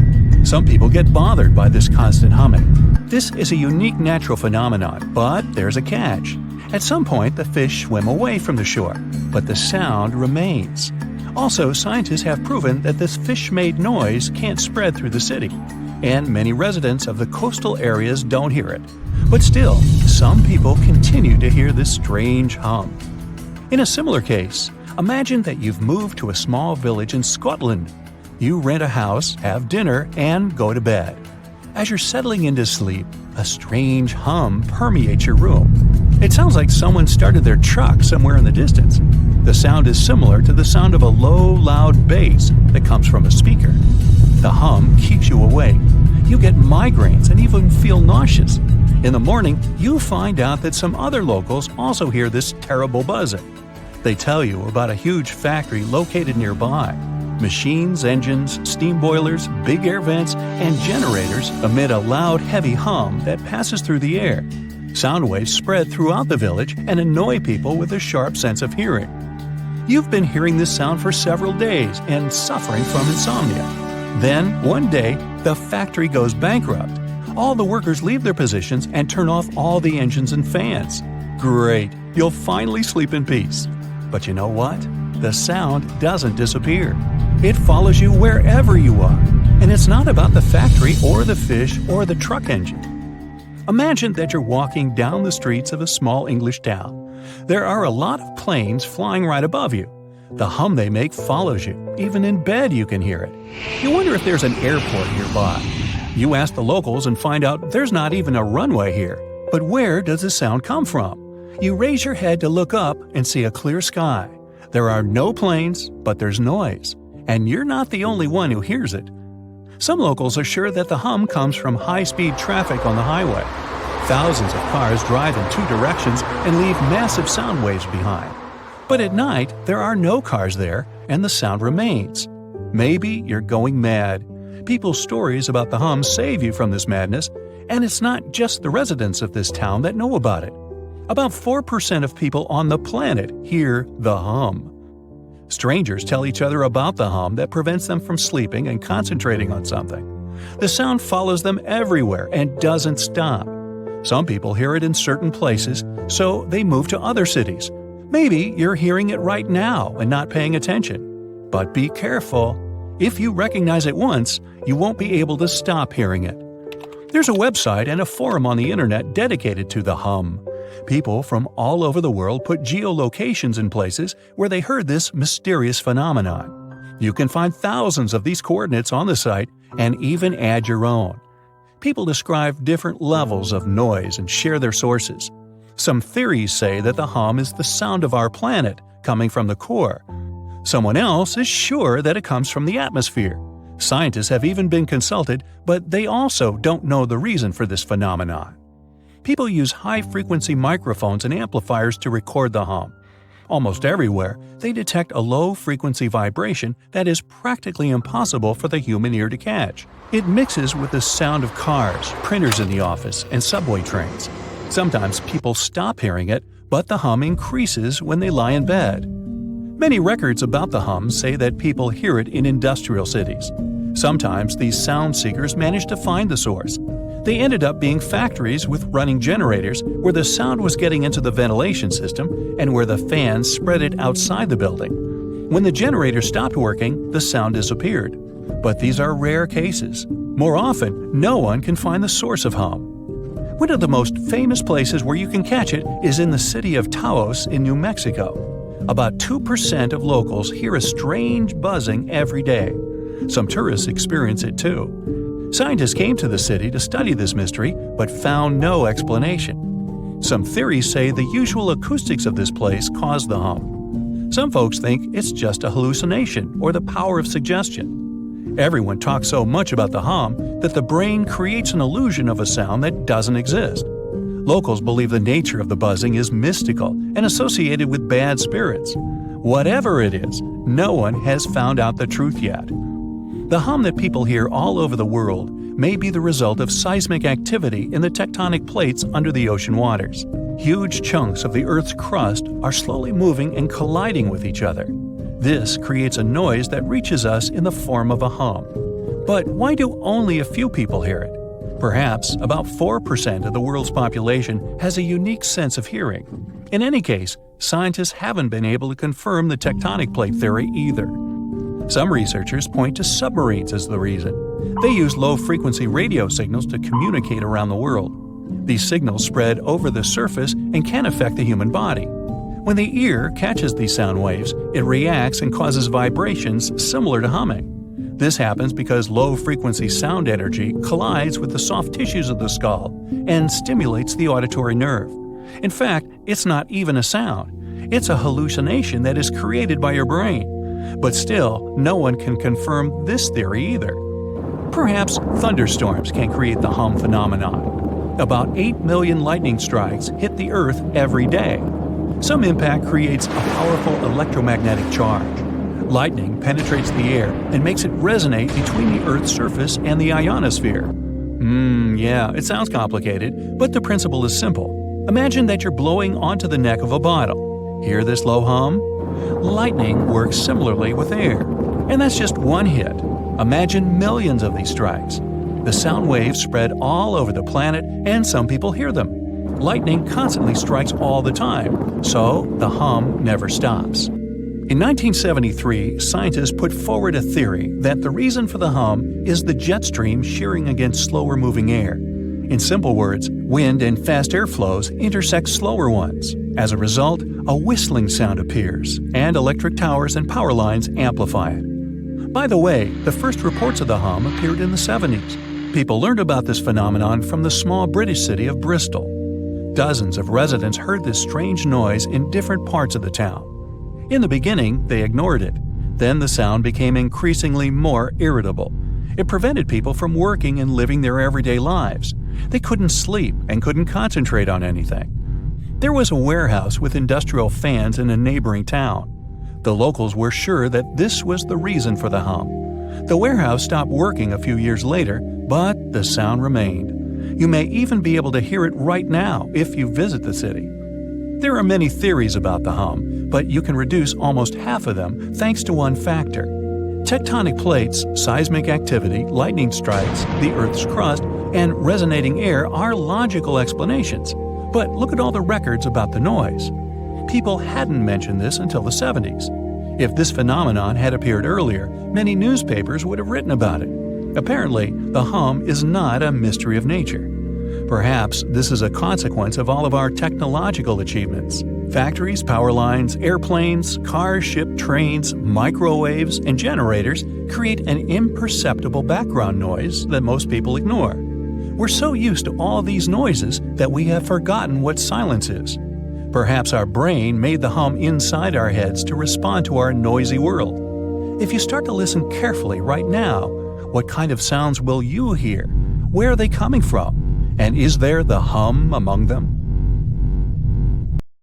Some people get bothered by this constant humming. This is a unique natural phenomenon, but there's a catch. At some point, the fish swim away from the shore, but the sound remains. Also, scientists have proven that this fish-made noise can't spread through the city, and many residents of the coastal areas don't hear it. But still, some people continue to hear this strange hum. In a similar case, imagine that you've moved to a small village in Scotland. You rent a house, have dinner, and go to bed. As you're settling into sleep, a strange hum permeates your room. It sounds like someone started their truck somewhere in the distance. The sound is similar to the sound of a low, loud bass that comes from a speaker. The hum keeps you awake. You get migraines and even feel nauseous. In the morning, you find out that some other locals also hear this terrible buzzing. They tell you about a huge factory located nearby. Machines, engines, steam boilers, big air vents, and generators emit a loud, heavy hum that passes through the air. Sound waves spread throughout the village and annoy people with a sharp sense of hearing. You've been hearing this sound for several days and suffering from insomnia. Then, one day, the factory goes bankrupt. All the workers leave their positions and turn off all the engines and fans. Great, you'll finally sleep in peace. But you know what? The sound doesn't disappear. It follows you wherever you are. And it's not about the factory or the fish or the truck engine. Imagine that you're walking down the streets of a small English town. There are a lot of planes flying right above you. The hum they make follows you. Even in bed you can hear it. You wonder if there's an airport nearby. You ask the locals and find out there's not even a runway here. But where does the sound come from? You raise your head to look up and see a clear sky. There are no planes, but there's noise. And you're not the only one who hears it. Some locals are sure that the hum comes from high-speed traffic on the highway. Thousands of cars drive in 2 directions and leave massive sound waves behind. But at night, there are no cars there, and the sound remains. Maybe you're going mad. People's stories about the hum save you from this madness, and it's not just the residents of this town that know about it. About 4% of people on the planet hear the hum. Strangers tell each other about the hum that prevents them from sleeping and concentrating on something. The sound follows them everywhere and doesn't stop. Some people hear it in certain places, so they move to other cities. Maybe you're hearing it right now and not paying attention. But be careful. If you recognize it once, you won't be able to stop hearing it. There's a website and a forum on the internet dedicated to the hum. People from all over the world put geolocations in places where they heard this mysterious phenomenon. You can find thousands of these coordinates on the site and even add your own. People describe different levels of noise and share their sources. Some theories say that the hum is the sound of our planet coming from the core. Someone else is sure that it comes from the atmosphere. Scientists have even been consulted, but they also don't know the reason for this phenomenon. People use high-frequency microphones and amplifiers to record the hum. Almost everywhere, they detect a low-frequency vibration that is practically impossible for the human ear to catch. It mixes with the sound of cars, printers in the office, and subway trains. Sometimes people stop hearing it, but the hum increases when they lie in bed. Many records about the hum say that people hear it in industrial cities. Sometimes these sound seekers manage to find the source. They ended up being factories with running generators where the sound was getting into the ventilation system and where the fans spread it outside the building. When the generator stopped working, the sound disappeared. But these are rare cases. More often, no one can find the source of hum. One of the most famous places where you can catch it is in the city of Taos in New Mexico. About 2% of locals hear a strange buzzing every day. Some tourists experience it too. Scientists came to the city to study this mystery, but found no explanation. Some theories say the usual acoustics of this place cause the hum. Some folks think it's just a hallucination or the power of suggestion. Everyone talks so much about the hum that the brain creates an illusion of a sound that doesn't exist. Locals believe the nature of the buzzing is mystical and associated with bad spirits. Whatever it is, no one has found out the truth yet. The hum that people hear all over the world may be the result of seismic activity in the tectonic plates under the ocean waters. Huge chunks of the Earth's crust are slowly moving and colliding with each other. This creates a noise that reaches us in the form of a hum. But why do only a few people hear it? Perhaps about 4% of the world's population has a unique sense of hearing. In any case, scientists haven't been able to confirm the tectonic plate theory either. Some researchers point to submarines as the reason. They use low-frequency radio signals to communicate around the world. These signals spread over the surface and can affect the human body. When the ear catches these sound waves, it reacts and causes vibrations similar to humming. This happens because low-frequency sound energy collides with the soft tissues of the skull and stimulates the auditory nerve. In fact, it's not even a sound. It's a hallucination that is created by your brain. But still, no one can confirm this theory either. Perhaps thunderstorms can create the hum phenomenon. About 8 million lightning strikes hit the Earth every day. Some impact creates a powerful electromagnetic charge. Lightning penetrates the air and makes it resonate between the Earth's surface and the ionosphere. Yeah, it sounds complicated, but the principle is simple. Imagine that you're blowing onto the neck of a bottle. Hear this low hum? Lightning works similarly with air. And that's just one hit. Imagine millions of these strikes. The sound waves spread all over the planet, and some people hear them. Lightning constantly strikes all the time, so the hum never stops. In 1973, scientists put forward a theory that the reason for the hum is the jet stream shearing against slower-moving air. In simple words, wind and fast airflows intersect slower ones. As a result, a whistling sound appears, and electric towers and power lines amplify it. By the way, the first reports of the hum appeared in the 70s. People learned about this phenomenon from the small British city of Bristol. Dozens of residents heard this strange noise in different parts of the town. In the beginning, they ignored it. Then the sound became increasingly more irritable. It prevented people from working and living their everyday lives. They couldn't sleep and couldn't concentrate on anything. There was a warehouse with industrial fans in a neighboring town. The locals were sure that this was the reason for the hum. The warehouse stopped working a few years later, but the sound remained. You may even be able to hear it right now if you visit the city. There are many theories about the hum, but you can reduce almost half of them thanks to one factor. Tectonic plates, seismic activity, lightning strikes, the Earth's crust, and resonating air are logical explanations. But look at all the records about the noise. People hadn't mentioned this until the 70s. If this phenomenon had appeared earlier, many newspapers would have written about it. Apparently, the hum is not a mystery of nature. Perhaps this is a consequence of all of our technological achievements. Factories, power lines, airplanes, cars, ships, trains, microwaves, and generators create an imperceptible background noise that most people ignore. We're so used to all these noises that we have forgotten what silence is. Perhaps our brain made the hum inside our heads to respond to our noisy world. If you start to listen carefully right now, what kind of sounds will you hear? Where are they coming from? And is there the hum among them?